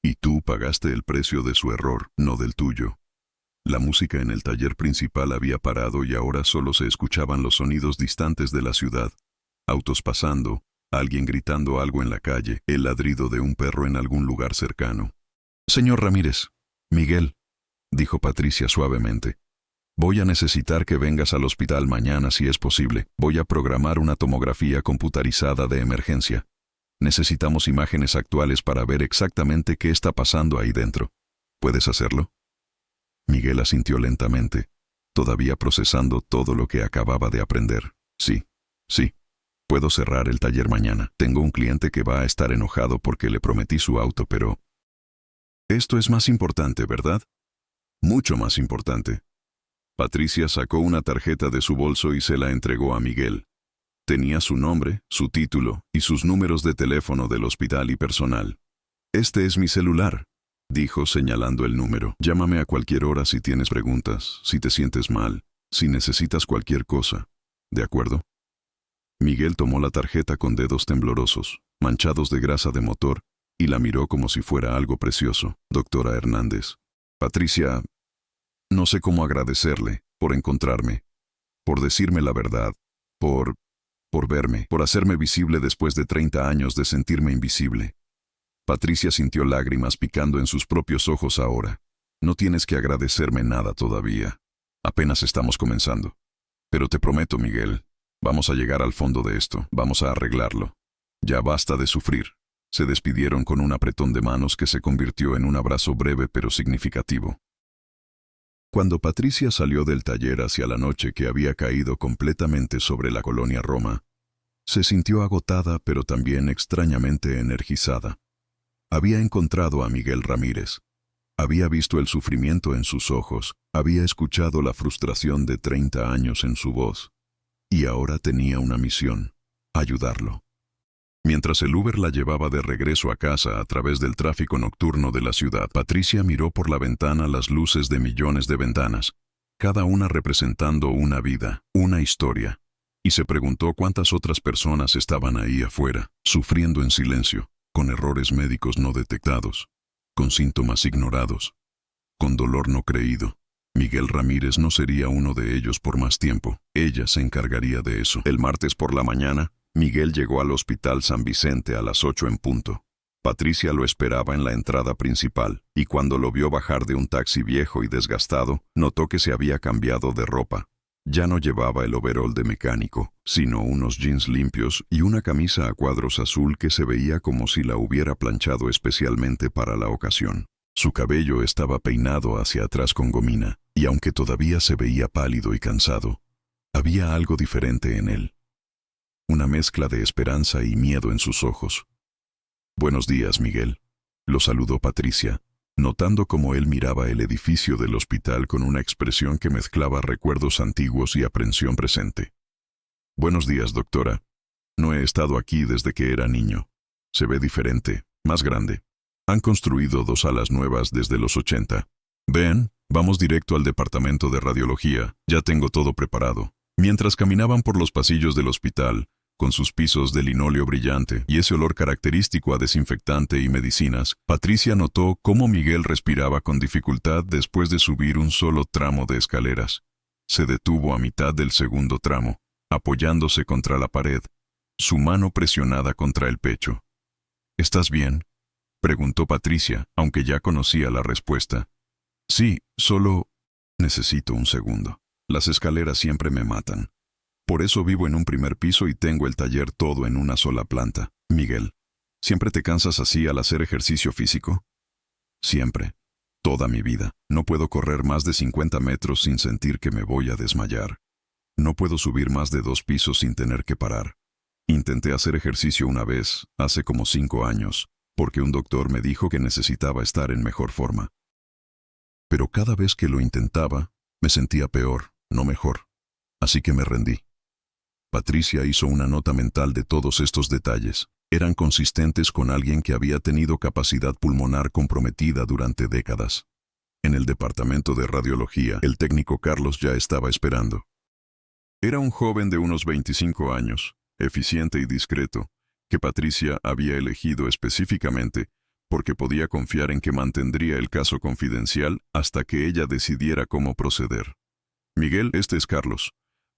Y tú pagaste el precio de su error, no del tuyo. La música en el taller principal había parado y ahora solo se escuchaban los sonidos distantes de la ciudad. Autos pasando, alguien gritando algo en la calle, el ladrido de un perro en algún lugar cercano. Señor Ramírez, Miguel, dijo Patricia suavemente. Voy a necesitar que vengas al hospital mañana si es posible. Voy a programar una tomografía computarizada de emergencia. Necesitamos imágenes actuales para ver exactamente qué está pasando ahí dentro. ¿Puedes hacerlo? Miguel asintió lentamente, todavía procesando todo lo que acababa de aprender. Sí. Puedo cerrar el taller mañana. Tengo un cliente que va a estar enojado porque le prometí su auto, pero... Esto es más importante, ¿verdad? Mucho más importante. Patricia sacó una tarjeta de su bolso y se la entregó a Miguel. Tenía su nombre, su título y sus números de teléfono del hospital y personal. Este es mi celular, dijo señalando el número. Llámame a cualquier hora si tienes preguntas, si te sientes mal, si necesitas cualquier cosa. ¿De acuerdo? Miguel tomó la tarjeta con dedos temblorosos, manchados de grasa de motor, y la miró como si fuera algo precioso. Doctora Hernández. Patricia, no sé cómo agradecerle por encontrarme, por decirme la verdad, por verme, por hacerme visible después de 30 años de sentirme invisible. Patricia sintió lágrimas picando en sus propios ojos ahora. No tienes que agradecerme nada todavía. Apenas estamos comenzando. Pero te prometo, Miguel, vamos a llegar al fondo de esto, vamos a arreglarlo. Ya basta de sufrir. Se despidieron con un apretón de manos que se convirtió en un abrazo breve pero significativo. Cuando Patricia salió del taller hacia la noche que había caído completamente sobre la colonia Roma, se sintió agotada pero también extrañamente energizada. Había encontrado a Miguel Ramírez. Había visto el sufrimiento en sus ojos, había escuchado la frustración de 30 años en su voz. Y ahora tenía una misión: ayudarlo. Mientras el Uber la llevaba de regreso a casa a través del tráfico nocturno de la ciudad, Patricia miró por la ventana las luces de millones de ventanas, cada una representando una vida, una historia, y se preguntó cuántas otras personas estaban ahí afuera, sufriendo en silencio, con errores médicos no detectados, con síntomas ignorados, con dolor no creído. Miguel Ramírez no sería uno de ellos por más tiempo. Ella se encargaría de eso. El martes por la mañana, Miguel llegó al Hospital San Vicente a las 8 en punto. Patricia lo esperaba en la entrada principal, y cuando lo vio bajar de un taxi viejo y desgastado, notó que se había cambiado de ropa. Ya no llevaba el overol de mecánico, sino unos jeans limpios y una camisa a cuadros azul que se veía como si la hubiera planchado especialmente para la ocasión. Su cabello estaba peinado hacia atrás con gomina, y aunque todavía se veía pálido y cansado, había algo diferente en él. Una mezcla de esperanza y miedo en sus ojos. «Buenos días, Miguel», lo saludó Patricia, notando cómo él miraba el edificio del hospital con una expresión que mezclaba recuerdos antiguos y aprensión presente. «Buenos días, doctora. No he estado aquí desde que era niño. Se ve diferente, más grande. Han construido 2 salas nuevas desde los 80. Ven, vamos directo al departamento de radiología, ya tengo todo preparado». Mientras caminaban por los pasillos del hospital, con sus pisos de linóleo brillante y ese olor característico a desinfectante y medicinas, Patricia notó cómo Miguel respiraba con dificultad después de subir un solo tramo de escaleras. Se detuvo a mitad del segundo tramo, apoyándose contra la pared, su mano presionada contra el pecho. «¿Estás bien?», preguntó Patricia, aunque ya conocía la respuesta. «Sí, solo necesito un segundo. Las escaleras siempre me matan. Por eso vivo en un primer piso y tengo el taller todo en una sola planta. Miguel, ¿siempre te cansas así al hacer ejercicio físico?» «Siempre. Toda mi vida. No puedo correr más de 50 metros sin sentir que me voy a desmayar. No puedo subir más de 2 pisos sin tener que parar. Intenté hacer ejercicio una vez, hace como 5 años, porque un doctor me dijo que necesitaba estar en mejor forma. Pero cada vez que lo intentaba, me sentía peor, no mejor. Así que me rendí». Patricia hizo una nota mental de todos estos detalles. Eran consistentes con alguien que había tenido capacidad pulmonar comprometida durante décadas. En el departamento de radiología, el técnico Carlos ya estaba esperando. Era un joven de unos 25 años, eficiente y discreto, que Patricia había elegido específicamente porque podía confiar en que mantendría el caso confidencial hasta que ella decidiera cómo proceder. «Miguel, este es Carlos.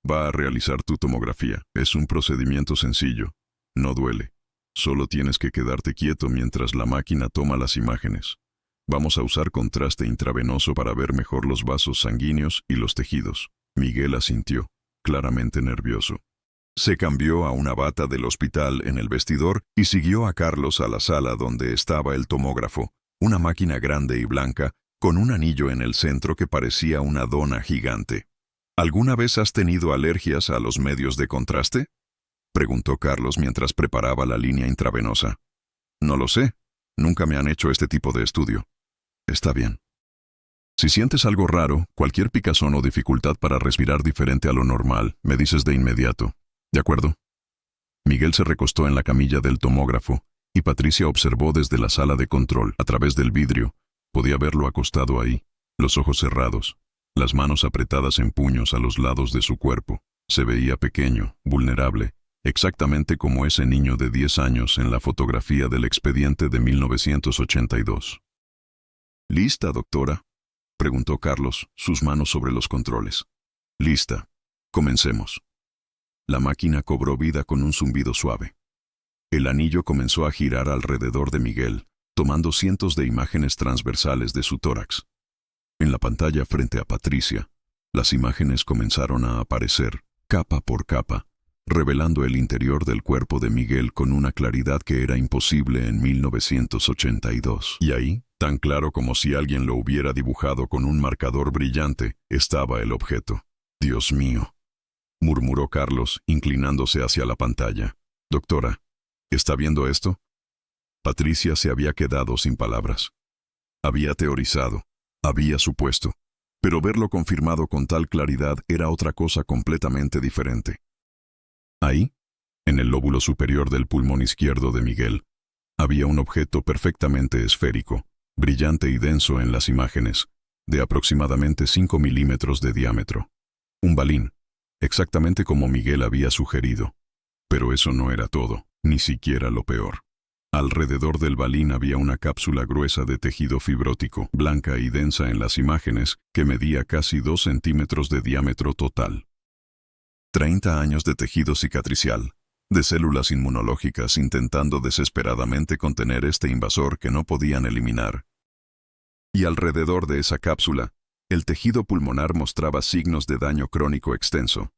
Va a realizar tu tomografía. Es un procedimiento sencillo. No duele. Solo tienes que quedarte quieto mientras la máquina toma las imágenes. Vamos a usar contraste intravenoso para ver mejor los vasos sanguíneos y los tejidos». Miguel asintió, claramente nervioso. Se cambió a una bata del hospital en el vestidor y siguió a Carlos a la sala donde estaba el tomógrafo, una máquina grande y blanca, con un anillo en el centro que parecía una dona gigante. «¿Alguna vez has tenido alergias a los medios de contraste?», preguntó Carlos mientras preparaba la línea intravenosa. «No lo sé. Nunca me han hecho este tipo de estudio». «Está bien. Si sientes algo raro, cualquier picazón o dificultad para respirar diferente a lo normal, me dices de inmediato. ¿De acuerdo?». Miguel se recostó en la camilla del tomógrafo y Patricia observó desde la sala de control, a través del vidrio. Podía verlo acostado ahí, los ojos cerrados, las manos apretadas en puños a los lados de su cuerpo. Se veía pequeño, vulnerable, exactamente como ese niño de 10 años en la fotografía del expediente de 1982. «¿Lista, doctora?», preguntó Carlos, sus manos sobre los controles. «Lista. Comencemos». La máquina cobró vida con un zumbido suave. El anillo comenzó a girar alrededor de Miguel, tomando cientos de imágenes transversales de su tórax. En la pantalla frente a Patricia, las imágenes comenzaron a aparecer, capa por capa, revelando el interior del cuerpo de Miguel con una claridad que era imposible en 1982. Y ahí, tan claro como si alguien lo hubiera dibujado con un marcador brillante, estaba el objeto. «Dios mío», murmuró Carlos, inclinándose hacia la pantalla. «Doctora, ¿está viendo esto?» Patricia se había quedado sin palabras. Había teorizado, había supuesto, pero verlo confirmado con tal claridad era otra cosa completamente diferente. Ahí, en el lóbulo superior del pulmón izquierdo de Miguel, había un objeto perfectamente esférico, brillante y denso en las imágenes, de aproximadamente 5 milímetros de diámetro. Un balín, exactamente como Miguel había sugerido. Pero eso no era todo, ni siquiera lo peor. Alrededor del balín había una cápsula gruesa de tejido fibrótico, blanca y densa en las imágenes, que medía casi 2 centímetros de diámetro total. 30 años de tejido cicatricial, de células inmunológicas intentando desesperadamente contener este invasor que no podían eliminar. Y alrededor de esa cápsula, el tejido pulmonar mostraba signos de daño crónico extenso,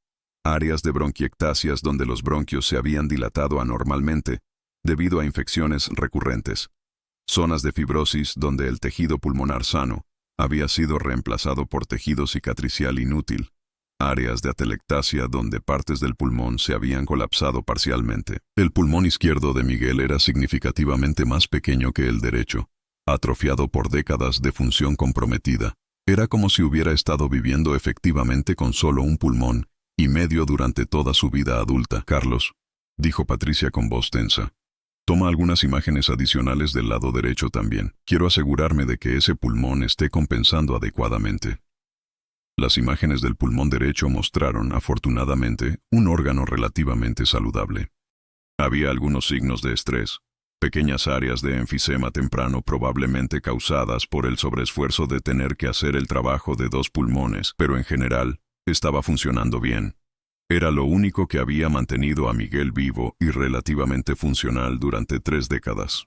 áreas de bronquiectasias donde los bronquios se habían dilatado anormalmente, debido a infecciones recurrentes, zonas de fibrosis donde el tejido pulmonar sano había sido reemplazado por tejido cicatricial inútil, áreas de atelectasia donde partes del pulmón se habían colapsado parcialmente. El pulmón izquierdo de Miguel era significativamente más pequeño que el derecho, atrofiado por décadas de función comprometida. Era como si hubiera estado viviendo efectivamente con solo un pulmón y medio durante toda su vida adulta. «Carlos», dijo Patricia con voz tensa, «toma algunas imágenes adicionales del lado derecho también. Quiero asegurarme de que ese pulmón esté compensando adecuadamente». Las imágenes del pulmón derecho mostraron, afortunadamente, un órgano relativamente saludable. Había algunos signos de estrés, pequeñas áreas de enfisema temprano probablemente causadas por el sobreesfuerzo de tener que hacer el trabajo de 2 pulmones, pero en general, estaba funcionando bien. Era lo único que había mantenido a Miguel vivo y relativamente funcional durante 3 décadas.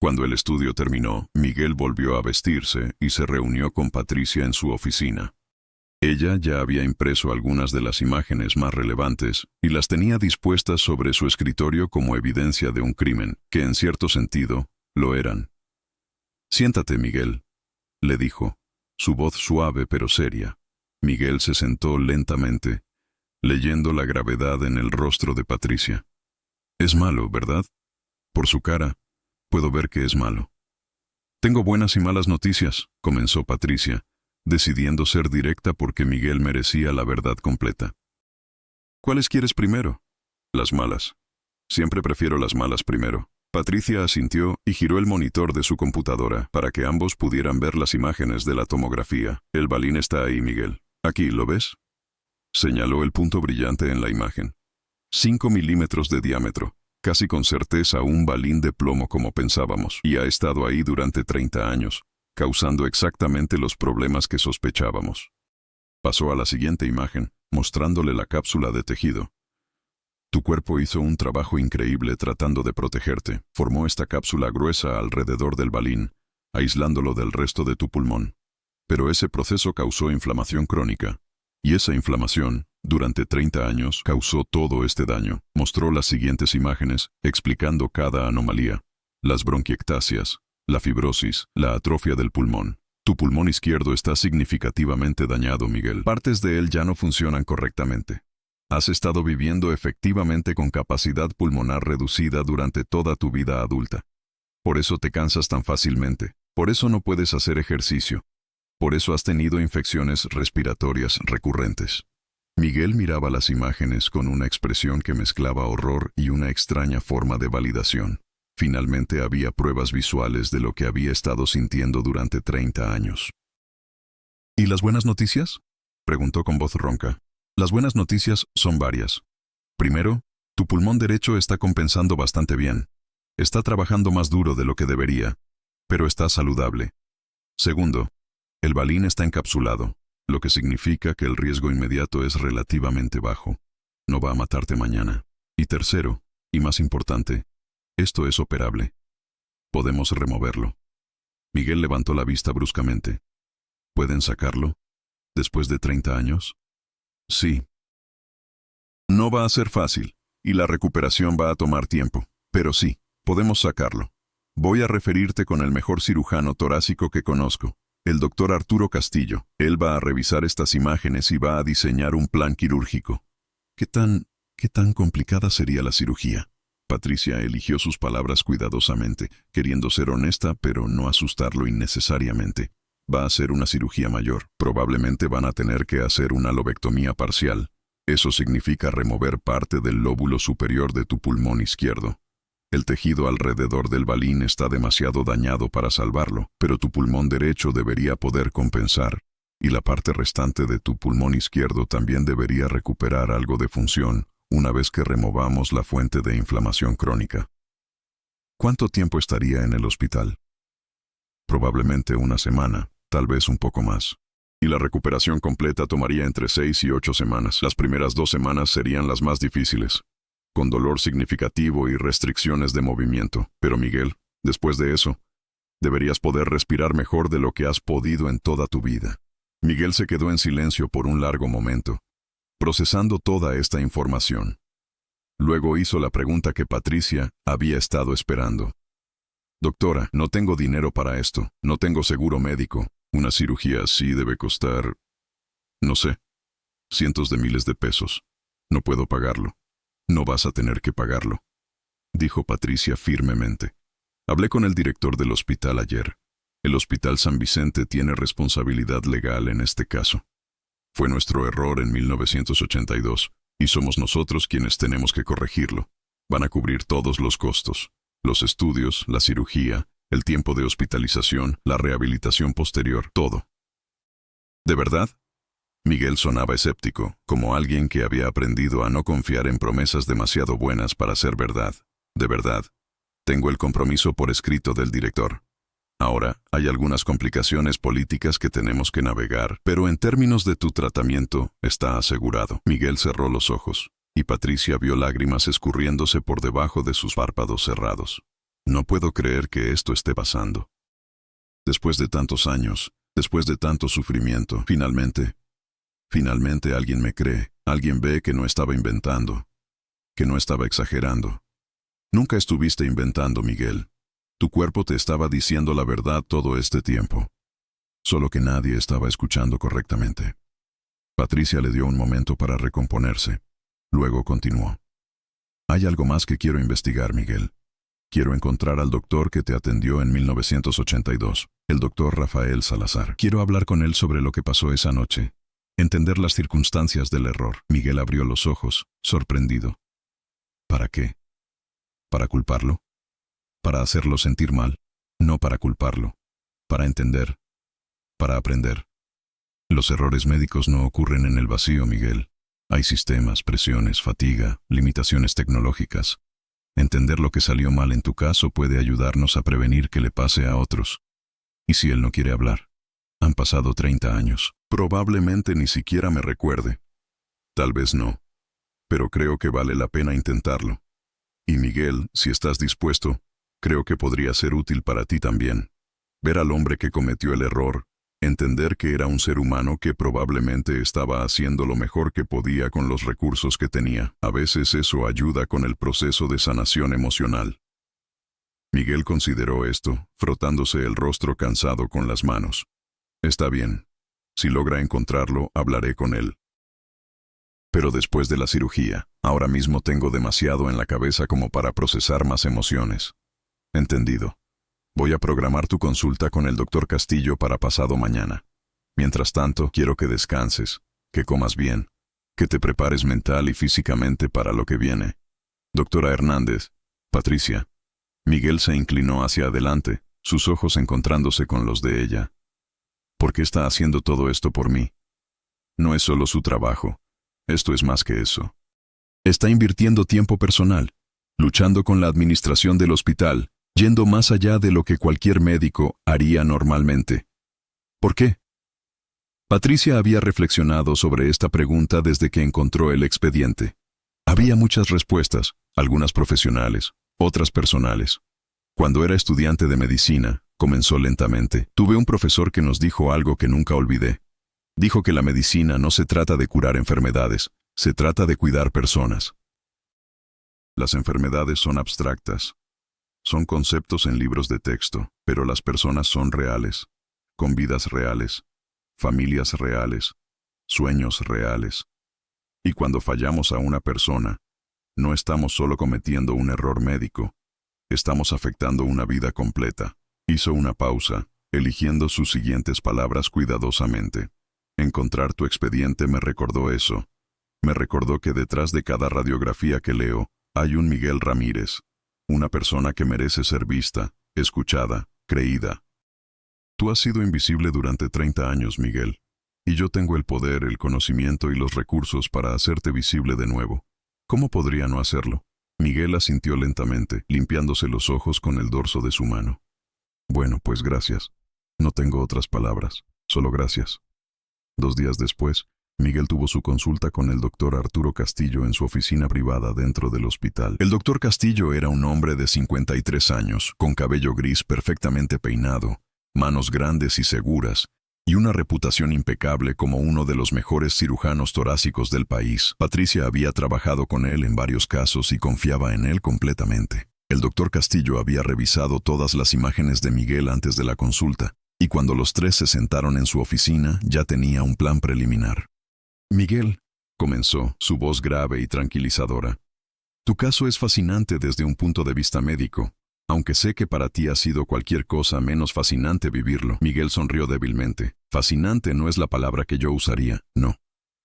Cuando el estudio terminó, Miguel volvió a vestirse y se reunió con Patricia en su oficina. Ella ya había impreso algunas de las imágenes más relevantes y las tenía dispuestas sobre su escritorio como evidencia de un crimen, que en cierto sentido, lo eran. «Siéntate, Miguel», le dijo, su voz suave pero seria. Miguel se sentó lentamente, leyendo la gravedad en el rostro de Patricia. «Es malo, ¿verdad? Por su cara, puedo ver que es malo». «Tengo buenas y malas noticias», comenzó Patricia, decidiendo ser directa porque Miguel merecía la verdad completa. «¿Cuáles quieres primero?» «Las malas. Siempre prefiero las malas primero». Patricia asintió y giró el monitor de su computadora para que ambos pudieran ver las imágenes de la tomografía. «El balín está ahí, Miguel. Aquí, ¿lo ves?», señaló el punto brillante en la imagen. 5 milímetros de diámetro, casi con certeza un balín de plomo como pensábamos, y ha estado ahí durante 30 años. Causando exactamente los problemas que sospechábamos. Pasó a la siguiente imagen, mostrándole la cápsula de tejido. «Tu cuerpo hizo un trabajo increíble tratando de protegerte. Formó esta cápsula gruesa alrededor del balín, aislándolo del resto de tu pulmón. Pero ese proceso causó inflamación crónica. Y esa inflamación, durante 30 años, causó todo este daño». Mostró las siguientes imágenes, explicando cada anomalía. Las bronquiectasias, la fibrosis, la atrofia del pulmón. Tu pulmón izquierdo está significativamente dañado, Miguel. Partes de él ya no funcionan correctamente. Has estado viviendo efectivamente con capacidad pulmonar reducida durante toda tu vida adulta. Por eso te cansas tan fácilmente. Por eso no puedes hacer ejercicio. Por eso has tenido infecciones respiratorias recurrentes. Miguel miraba las imágenes con una expresión que mezclaba horror y una extraña forma de validación. Finalmente había pruebas visuales de lo que había estado sintiendo durante 30 años. «¿Y las buenas noticias?», preguntó con voz ronca. «Las buenas noticias son varias. Primero, tu pulmón derecho está compensando bastante bien. Está trabajando más duro de lo que debería, pero está saludable. Segundo, el balín está encapsulado, lo que significa que el riesgo inmediato es relativamente bajo. No va a matarte mañana. Y tercero, y más importante, esto es operable. Podemos removerlo. Miguel levantó la vista bruscamente. ¿Pueden sacarlo? ¿Después de 30 años? Sí. No va a ser fácil, y la recuperación va a tomar tiempo, pero sí, podemos sacarlo. Voy a referirte con el mejor cirujano torácico que conozco, el doctor Arturo Castillo. Él va a revisar estas imágenes y va a diseñar un plan quirúrgico. ¿Qué tan complicada sería la cirugía? Patricia eligió sus palabras cuidadosamente, queriendo ser honesta, pero no asustarlo innecesariamente. Va a ser una cirugía mayor. Probablemente van a tener que hacer una lobectomía parcial. Eso significa remover parte del lóbulo superior de tu pulmón izquierdo. El tejido alrededor del balín está demasiado dañado para salvarlo, pero tu pulmón derecho debería poder compensar, y la parte restante de tu pulmón izquierdo también debería recuperar algo de función una vez que removamos la fuente de inflamación crónica. ¿Cuánto tiempo estaría en el hospital? Probablemente una semana, tal vez un poco más. Y la recuperación completa tomaría entre 6 y 8 semanas. Las primeras 2 semanas serían las más difíciles, con dolor significativo y restricciones de movimiento. Pero Miguel, después de eso, deberías poder respirar mejor de lo que has podido en toda tu vida. Miguel se quedó en silencio por un largo momento, procesando toda esta información. Luego hizo la pregunta que Patricia había estado esperando. Doctora, no tengo dinero para esto, no tengo seguro médico. Una cirugía así debe costar, no sé, cientos de miles de pesos. No puedo pagarlo. No vas a tener que pagarlo, dijo Patricia firmemente. Hablé con el director del hospital ayer. El Hospital San Vicente tiene responsabilidad legal en este caso. Fue nuestro error en 1982, y somos nosotros quienes tenemos que corregirlo. Van a cubrir todos los costos, los estudios, la cirugía, el tiempo de hospitalización, la rehabilitación posterior, todo. ¿De verdad? Miguel sonaba escéptico, como alguien que había aprendido a no confiar en promesas demasiado buenas para ser verdad. De verdad. Tengo el compromiso por escrito del director. Ahora, hay algunas complicaciones políticas que tenemos que navegar, pero en términos de tu tratamiento, está asegurado. Miguel cerró los ojos, y Patricia vio lágrimas escurriéndose por debajo de sus párpados cerrados. No puedo creer que esto esté pasando. Después de tantos años, después de tanto sufrimiento, finalmente alguien me cree, alguien ve que no estaba inventando, que no estaba exagerando. Nunca estuviste inventando, Miguel. Tu cuerpo te estaba diciendo la verdad todo este tiempo. Solo que nadie estaba escuchando correctamente. Patricia le dio un momento para recomponerse. Luego continuó. Hay algo más que quiero investigar, Miguel. Quiero encontrar al doctor que te atendió en 1982, el doctor Rafael Salazar. Quiero hablar con él sobre lo que pasó esa noche. Entender las circunstancias del error. Miguel abrió los ojos, sorprendido. ¿Para qué? ¿Para culparlo? ¿Para hacerlo sentir mal? No para culparlo. Para entender. Para aprender. Los errores médicos no ocurren en el vacío, Miguel. Hay sistemas, presiones, fatiga, limitaciones tecnológicas. Entender lo que salió mal en tu caso puede ayudarnos a prevenir que le pase a otros. ¿Y si él no quiere hablar? Han pasado 30 años. Probablemente ni siquiera me recuerde. Tal vez no. Pero creo que vale la pena intentarlo. Y Miguel, si estás dispuesto, creo que podría ser útil para ti también. Ver al hombre que cometió el error, entender que era un ser humano que probablemente estaba haciendo lo mejor que podía con los recursos que tenía. A veces eso ayuda con el proceso de sanación emocional. Miguel consideró esto, frotándose el rostro cansado con las manos. Está bien. Si logra encontrarlo, hablaré con él. Pero después de la cirugía, ahora mismo tengo demasiado en la cabeza como para procesar más emociones. Entendido. Voy a programar tu consulta con el doctor Castillo para pasado mañana. Mientras tanto, quiero que descanses, que comas bien, que te prepares mental y físicamente para lo que viene. Doctora Hernández, Patricia. Miguel se inclinó hacia adelante, sus ojos encontrándose con los de ella. ¿Por qué está haciendo todo esto por mí? No es solo su trabajo. Esto es más que eso. Está invirtiendo tiempo personal, luchando con la administración del hospital, yendo más allá de lo que cualquier médico haría normalmente. ¿Por qué? Patricia había reflexionado sobre esta pregunta desde que encontró el expediente. Había muchas respuestas, algunas profesionales, otras personales. Cuando era estudiante de medicina, comenzó lentamente, tuve un profesor que nos dijo algo que nunca olvidé. Dijo que la medicina no se trata de curar enfermedades, se trata de cuidar personas. Las enfermedades son abstractas. Son conceptos en libros de texto, pero las personas son reales, con vidas reales, familias reales, sueños reales. Y cuando fallamos a una persona, no estamos solo cometiendo un error médico, estamos afectando una vida completa. Hizo una pausa, eligiendo sus siguientes palabras cuidadosamente. Encontrar tu expediente me recordó eso. Me recordó que detrás de cada radiografía que leo, hay un Miguel Ramírez, una persona que merece ser vista, escuchada, creída. Tú has sido invisible durante 30 años, Miguel, y yo tengo el poder, el conocimiento y los recursos para hacerte visible de nuevo. ¿Cómo podría no hacerlo? Miguel asintió lentamente, limpiándose los ojos con el dorso de su mano. Bueno, pues gracias. No tengo otras palabras, solo gracias. 2 días después, Miguel tuvo su consulta con el doctor Arturo Castillo en su oficina privada dentro del hospital. El doctor Castillo era un hombre de 53 años, con cabello gris perfectamente peinado, manos grandes y seguras, y una reputación impecable como uno de los mejores cirujanos torácicos del país. Patricia había trabajado con él en varios casos y confiaba en él completamente. El doctor Castillo había revisado todas las imágenes de Miguel antes de la consulta, y cuando los 3 se sentaron en su oficina, ya tenía un plan preliminar. Miguel, comenzó, su voz grave y tranquilizadora. Tu caso es fascinante desde un punto de vista médico, aunque sé que para ti ha sido cualquier cosa menos fascinante vivirlo. Miguel sonrió débilmente. Fascinante no es la palabra que yo usaría, no.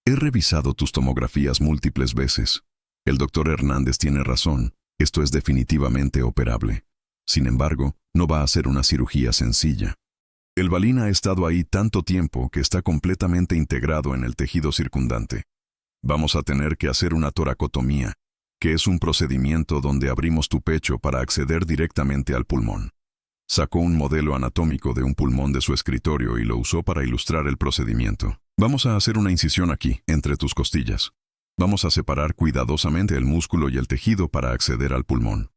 He revisado tus tomografías múltiples veces. El doctor Hernández tiene razón, esto es definitivamente operable. Sin embargo, no va a ser una cirugía sencilla. El balín ha estado ahí tanto tiempo que está completamente integrado en el tejido circundante. Vamos a tener que hacer una toracotomía, que es un procedimiento donde abrimos tu pecho para acceder directamente al pulmón. Sacó un modelo anatómico de un pulmón de su escritorio y lo usó para ilustrar el procedimiento. Vamos a hacer una incisión aquí, entre tus costillas. Vamos a separar cuidadosamente el músculo y el tejido para acceder al pulmón.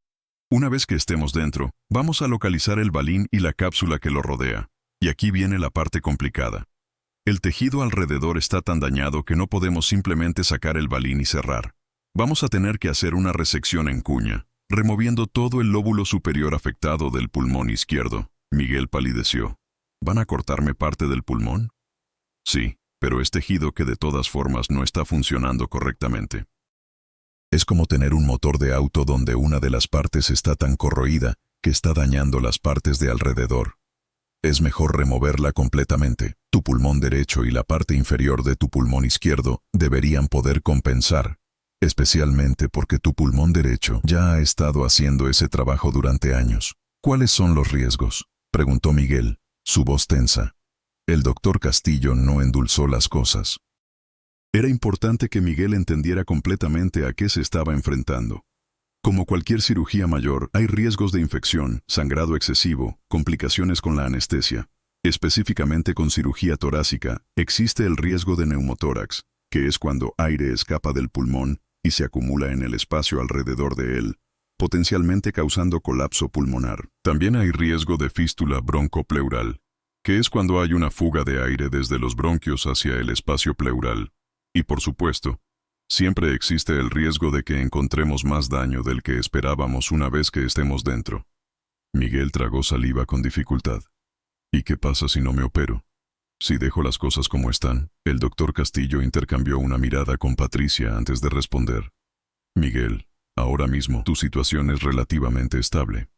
Una vez que estemos dentro, vamos a localizar el balín y la cápsula que lo rodea. Y aquí viene la parte complicada. El tejido alrededor está tan dañado que no podemos simplemente sacar el balín y cerrar. Vamos a tener que hacer una resección en cuña, removiendo todo el lóbulo superior afectado del pulmón izquierdo. Miguel palideció. ¿Van a cortarme parte del pulmón? Sí, pero es tejido que de todas formas no está funcionando correctamente. Es como tener un motor de auto donde una de las partes está tan corroída que está dañando las partes de alrededor. Es mejor removerla completamente. Tu pulmón derecho y la parte inferior de tu pulmón izquierdo deberían poder compensar, especialmente porque tu pulmón derecho ya ha estado haciendo ese trabajo durante años. ¿Cuáles son los riesgos?, preguntó Miguel, su voz tensa. El doctor Castillo no endulzó las cosas. Era importante que Miguel entendiera completamente a qué se estaba enfrentando. Como cualquier cirugía mayor, hay riesgos de infección, sangrado excesivo, complicaciones con la anestesia. Específicamente con cirugía torácica, existe el riesgo de neumotórax, que es cuando aire escapa del pulmón y se acumula en el espacio alrededor de él, potencialmente causando colapso pulmonar. También hay riesgo de fístula broncopleural, que es cuando hay una fuga de aire desde los bronquios hacia el espacio pleural. Y por supuesto, siempre existe el riesgo de que encontremos más daño del que esperábamos una vez que estemos dentro. Miguel tragó saliva con dificultad. ¿Y qué pasa si no me opero? Si dejo las cosas como están, el doctor Castillo intercambió una mirada con Patricia antes de responder. Miguel, ahora mismo tu situación es relativamente estable.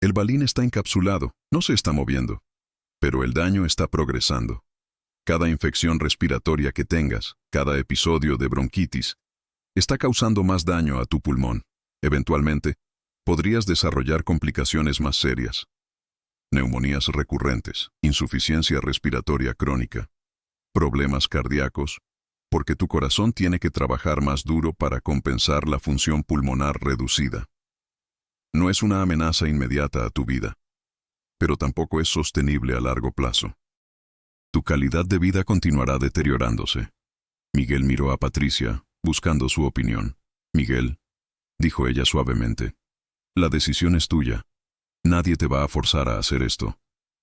El balín está encapsulado, no se está moviendo, pero el daño está progresando. Cada infección respiratoria que tengas, cada episodio de bronquitis, está causando más daño a tu pulmón. Eventualmente, podrías desarrollar complicaciones más serias. Neumonías recurrentes, insuficiencia respiratoria crónica, problemas cardíacos, porque tu corazón tiene que trabajar más duro para compensar la función pulmonar reducida. No es una amenaza inmediata a tu vida, pero tampoco es sostenible a largo plazo. Tu calidad de vida continuará deteriorándose. Miguel miró a Patricia, buscando su opinión. Miguel, dijo ella suavemente, la decisión es tuya. Nadie te va a forzar a hacer esto.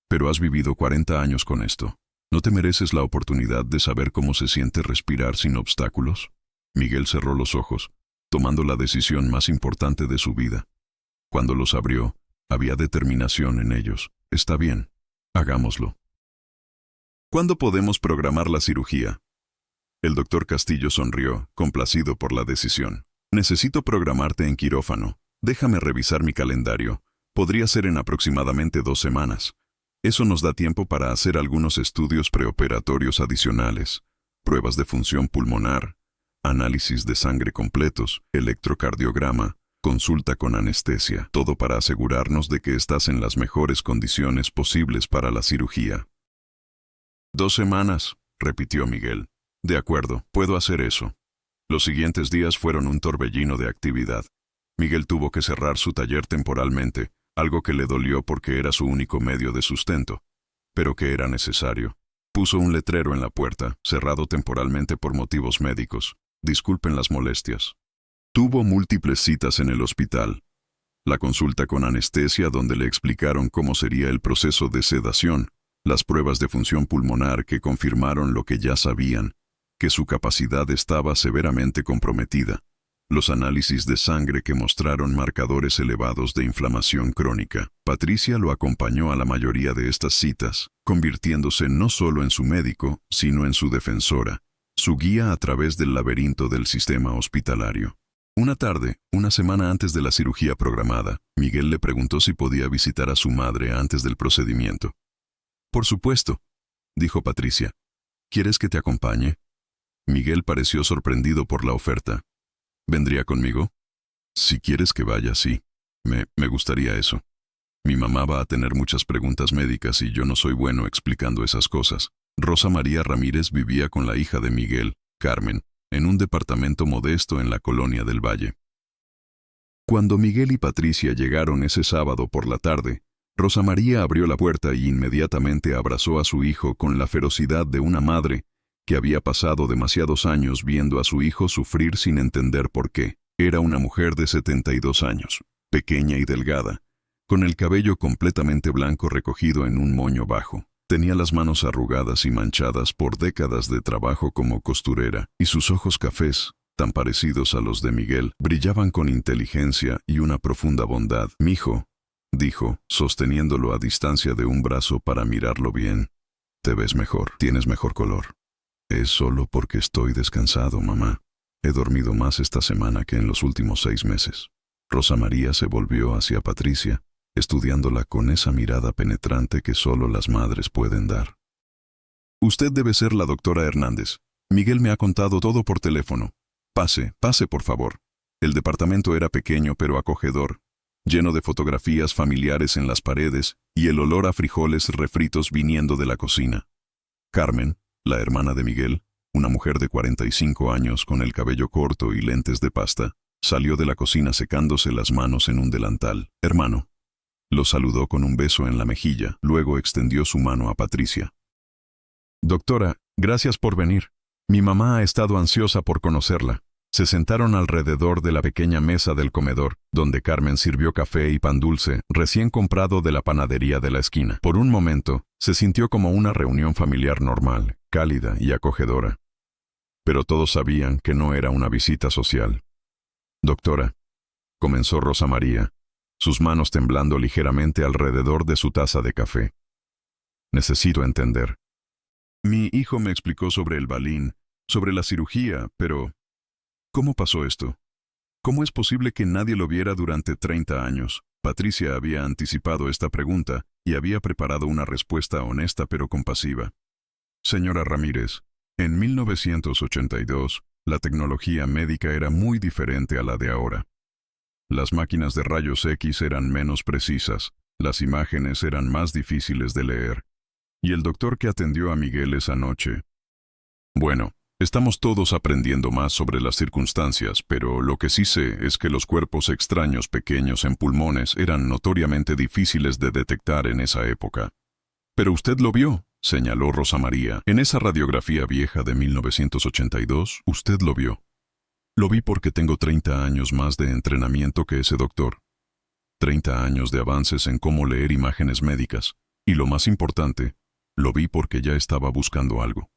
Pero has vivido 40 años con esto. ¿No te mereces la oportunidad de saber cómo se siente respirar sin obstáculos? Miguel cerró los ojos, tomando la decisión más importante de su vida. Cuando los abrió, había determinación en ellos. Está bien, hagámoslo. ¿Cuándo podemos programar la cirugía? El doctor Castillo sonrió, complacido por la decisión. Necesito programarte en quirófano. Déjame revisar mi calendario. Podría ser en aproximadamente 2 semanas. Eso nos da tiempo para hacer algunos estudios preoperatorios adicionales, pruebas de función pulmonar, análisis de sangre completos, electrocardiograma, consulta con anestesia, todo para asegurarnos de que estás en las mejores condiciones posibles para la cirugía. 2 semanas, repitió Miguel. De acuerdo, puedo hacer eso. Los siguientes días fueron un torbellino de actividad. Miguel tuvo que cerrar su taller temporalmente, algo que le dolió porque era su único medio de sustento, pero que era necesario. Puso un letrero en la puerta, cerrado temporalmente por motivos médicos. Disculpen las molestias. Tuvo múltiples citas en el hospital. La consulta con anestesia donde le explicaron cómo sería el proceso de sedación, las pruebas de función pulmonar que confirmaron lo que ya sabían, que su capacidad estaba severamente comprometida, los análisis de sangre que mostraron marcadores elevados de inflamación crónica. Patricia lo acompañó a la mayoría de estas citas, convirtiéndose no solo en su médico, sino en su defensora, su guía a través del laberinto del sistema hospitalario. Una tarde, una semana antes de la cirugía programada, Miguel le preguntó si podía visitar a su madre antes del procedimiento. Por supuesto, dijo Patricia. ¿Quieres que te acompañe? Miguel pareció sorprendido por la oferta. ¿Vendría conmigo? Si quieres que vaya, sí. Me gustaría eso. Mi mamá va a tener muchas preguntas médicas y yo no soy bueno explicando esas cosas. Rosa María Ramírez vivía con la hija de Miguel, Carmen, en un departamento modesto en la colonia del Valle. Cuando Miguel y Patricia llegaron ese sábado por la tarde, Rosa María abrió la puerta y inmediatamente abrazó a su hijo con la ferocidad de una madre que había pasado demasiados años viendo a su hijo sufrir sin entender por qué. Era una mujer de 72 años, pequeña y delgada, con el cabello completamente blanco recogido en un moño bajo. Tenía las manos arrugadas y manchadas por décadas de trabajo como costurera, y sus ojos cafés, tan parecidos a los de Miguel, brillaban con inteligencia y una profunda bondad. «Mijo», dijo, sosteniéndolo a distancia de un brazo para mirarlo bien. «Te ves mejor, tienes mejor color». «Es solo porque estoy descansado, mamá. He dormido más esta semana que en los últimos 6 meses». Rosa María se volvió hacia Patricia, estudiándola con esa mirada penetrante que solo las madres pueden dar. «Usted debe ser la doctora Hernández. Miguel me ha contado todo por teléfono. Pase, pase por favor». El departamento era pequeño pero acogedor, lleno de fotografías familiares en las paredes y el olor a frijoles refritos viniendo de la cocina. Carmen, la hermana de Miguel, una mujer de 45 años con el cabello corto y lentes de pasta, salió de la cocina secándose las manos en un delantal. «Hermano». Lo saludó con un beso en la mejilla, luego extendió su mano a Patricia. «Doctora, gracias por venir. Mi mamá ha estado ansiosa por conocerla». Se sentaron alrededor de la pequeña mesa del comedor, donde Carmen sirvió café y pan dulce, recién comprado de la panadería de la esquina. Por un momento, se sintió como una reunión familiar normal, cálida y acogedora. Pero todos sabían que no era una visita social. «Doctora», comenzó Rosa María, sus manos temblando ligeramente alrededor de su taza de café. «Necesito entender. Mi hijo me explicó sobre el balín, sobre la cirugía, pero ¿cómo pasó esto? ¿Cómo es posible que nadie lo viera durante 30 años? Patricia había anticipado esta pregunta y había preparado una respuesta honesta pero compasiva. «Señora Ramírez, en 1982, la tecnología médica era muy diferente a la de ahora. Las máquinas de rayos X eran menos precisas, las imágenes eran más difíciles de leer. Y el doctor que atendió a Miguel esa noche. Bueno, estamos todos aprendiendo más sobre las circunstancias, pero lo que sí sé es que los cuerpos extraños pequeños en pulmones eran notoriamente difíciles de detectar en esa época. «Pero usted lo vio», señaló Rosa María. «En esa radiografía vieja de 1982, usted lo vio». «Lo vi porque tengo 30 años más de entrenamiento que ese doctor». 30 años de avances en cómo leer imágenes médicas. Y lo más importante, lo vi porque ya estaba buscando algo.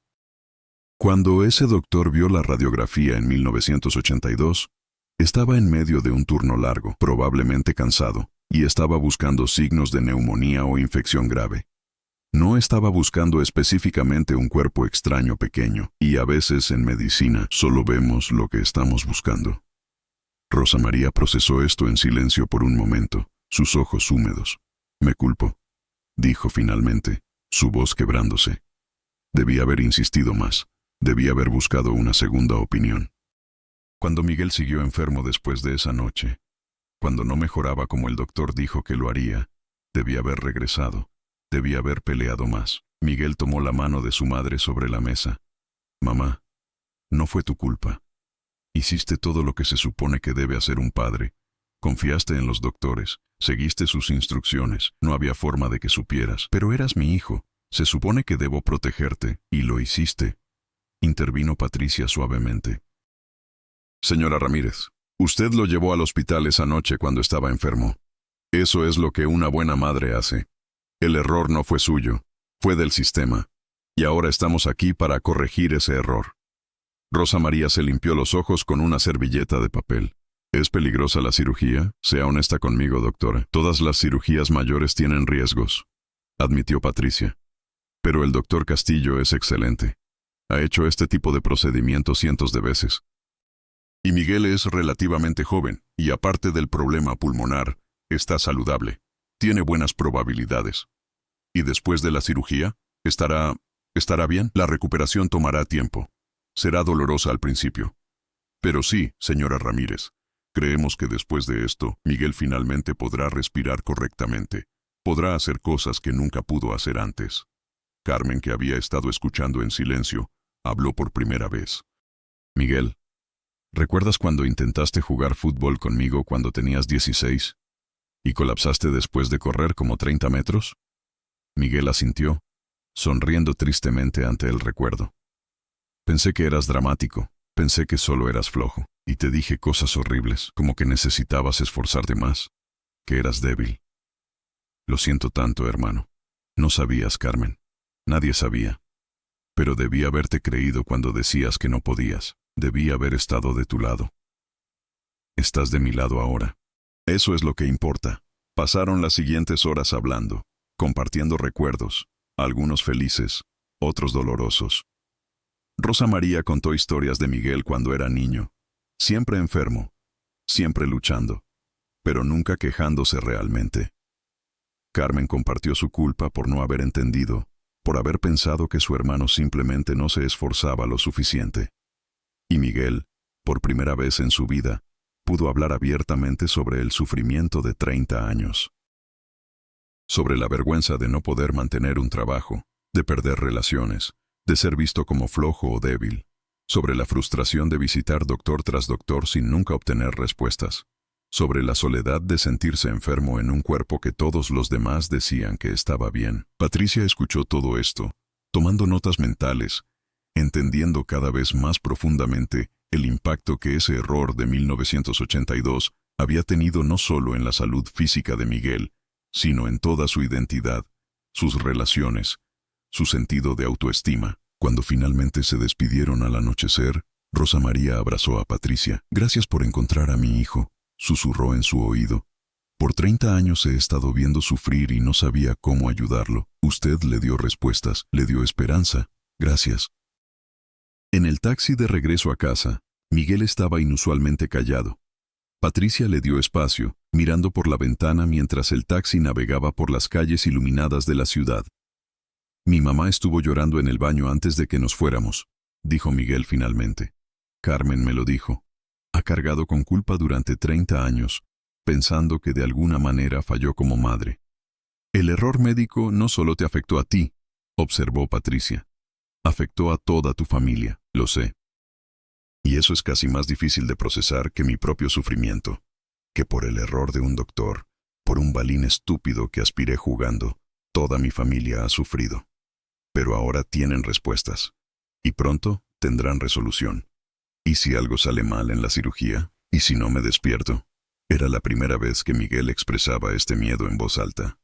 Cuando ese doctor vio la radiografía en 1982, estaba en medio de un turno largo, probablemente cansado, y estaba buscando signos de neumonía o infección grave. No estaba buscando específicamente un cuerpo extraño pequeño, y a veces en medicina solo vemos lo que estamos buscando. Rosa María procesó esto en silencio por un momento, sus ojos húmedos. «Me culpo», dijo finalmente, su voz quebrándose. Debí haber insistido más, debí haber buscado una segunda opinión. Cuando Miguel siguió enfermo después de esa noche, cuando no mejoraba como el doctor dijo que lo haría, debí haber regresado. Debía haber peleado más. Miguel tomó la mano de su madre sobre la mesa. «Mamá, no fue tu culpa. Hiciste todo lo que se supone que debe hacer un padre. Confiaste en los doctores, seguiste sus instrucciones, no había forma de que supieras. Pero eras mi hijo. Se supone que debo protegerte, y lo hiciste», intervino Patricia suavemente. «Señora Ramírez, usted lo llevó al hospital esa noche cuando estaba enfermo. Eso es lo que una buena madre hace. El error no fue suyo, fue del sistema. Y ahora estamos aquí para corregir ese error». Rosa María se limpió los ojos con una servilleta de papel. «¿Es peligrosa la cirugía? Sea honesta conmigo, doctora. Todas las cirugías mayores tienen riesgos», admitió Patricia. «Pero el doctor Castillo es excelente. Ha hecho este tipo de procedimientos cientos de veces. Y Miguel es relativamente joven, y aparte del problema pulmonar, está saludable. Tiene buenas probabilidades. Y después de la cirugía, estará bien. La recuperación tomará tiempo. Será dolorosa al principio. Pero sí, señora Ramírez, creemos que después de esto, Miguel finalmente podrá respirar correctamente. Podrá hacer cosas que nunca pudo hacer antes». Carmen, que había estado escuchando en silencio, habló por primera vez. «Miguel, ¿recuerdas cuando intentaste jugar fútbol conmigo cuando tenías 16? ¿Y colapsaste después de correr como 30 metros? Miguel asintió, sonriendo tristemente ante el recuerdo. «Pensé que eras dramático, pensé que solo eras flojo, y te dije cosas horribles, como que necesitabas esforzarte más, que eras débil. Lo siento tanto, hermano. No sabías, Carmen. Nadie sabía. Pero debí haberte creído cuando decías que no podías. Debí haber estado de tu lado. Estás de mi lado ahora. Eso es lo que importa». Pasaron las siguientes horas hablando, compartiendo recuerdos, algunos felices, otros dolorosos. Rosa María contó historias de Miguel cuando era niño, siempre enfermo, siempre luchando, pero nunca quejándose realmente. Carmen compartió su culpa por no haber entendido, por haber pensado que su hermano simplemente no se esforzaba lo suficiente. Y Miguel, por primera vez en su vida, pudo hablar abiertamente sobre el sufrimiento de 30 años. Sobre la vergüenza de no poder mantener un trabajo, de perder relaciones, de ser visto como flojo o débil. Sobre la frustración de visitar doctor tras doctor sin nunca obtener respuestas. Sobre la soledad de sentirse enfermo en un cuerpo que todos los demás decían que estaba bien. Patricia escuchó todo esto, tomando notas mentales, entendiendo cada vez más profundamente el impacto que ese error de 1982 había tenido no solo en la salud física de Miguel, sino en toda su identidad, sus relaciones, su sentido de autoestima. Cuando finalmente se despidieron al anochecer, Rosa María abrazó a Patricia. «Gracias por encontrar a mi hijo», susurró en su oído. «Por 30 años he estado viendo sufrir y no sabía cómo ayudarlo. Usted le dio respuestas, le dio esperanza. Gracias». En el taxi de regreso a casa, Miguel estaba inusualmente callado. Patricia le dio espacio, mirando por la ventana mientras el taxi navegaba por las calles iluminadas de la ciudad. «Mi mamá estuvo llorando en el baño antes de que nos fuéramos», dijo Miguel finalmente. «Carmen me lo dijo. Ha cargado con culpa durante 30 años, pensando que de alguna manera falló como madre». «El error médico no solo te afectó a ti», observó Patricia. «Afectó a toda tu familia, lo sé. Y eso es casi más difícil de procesar que mi propio sufrimiento, que por el error de un doctor, por un balín estúpido que aspiré jugando, toda mi familia ha sufrido. Pero ahora tienen respuestas, y pronto tendrán resolución. ¿Y si algo sale mal en la cirugía? ¿Y si no me despierto? Era la primera vez que Miguel expresaba este miedo en voz alta.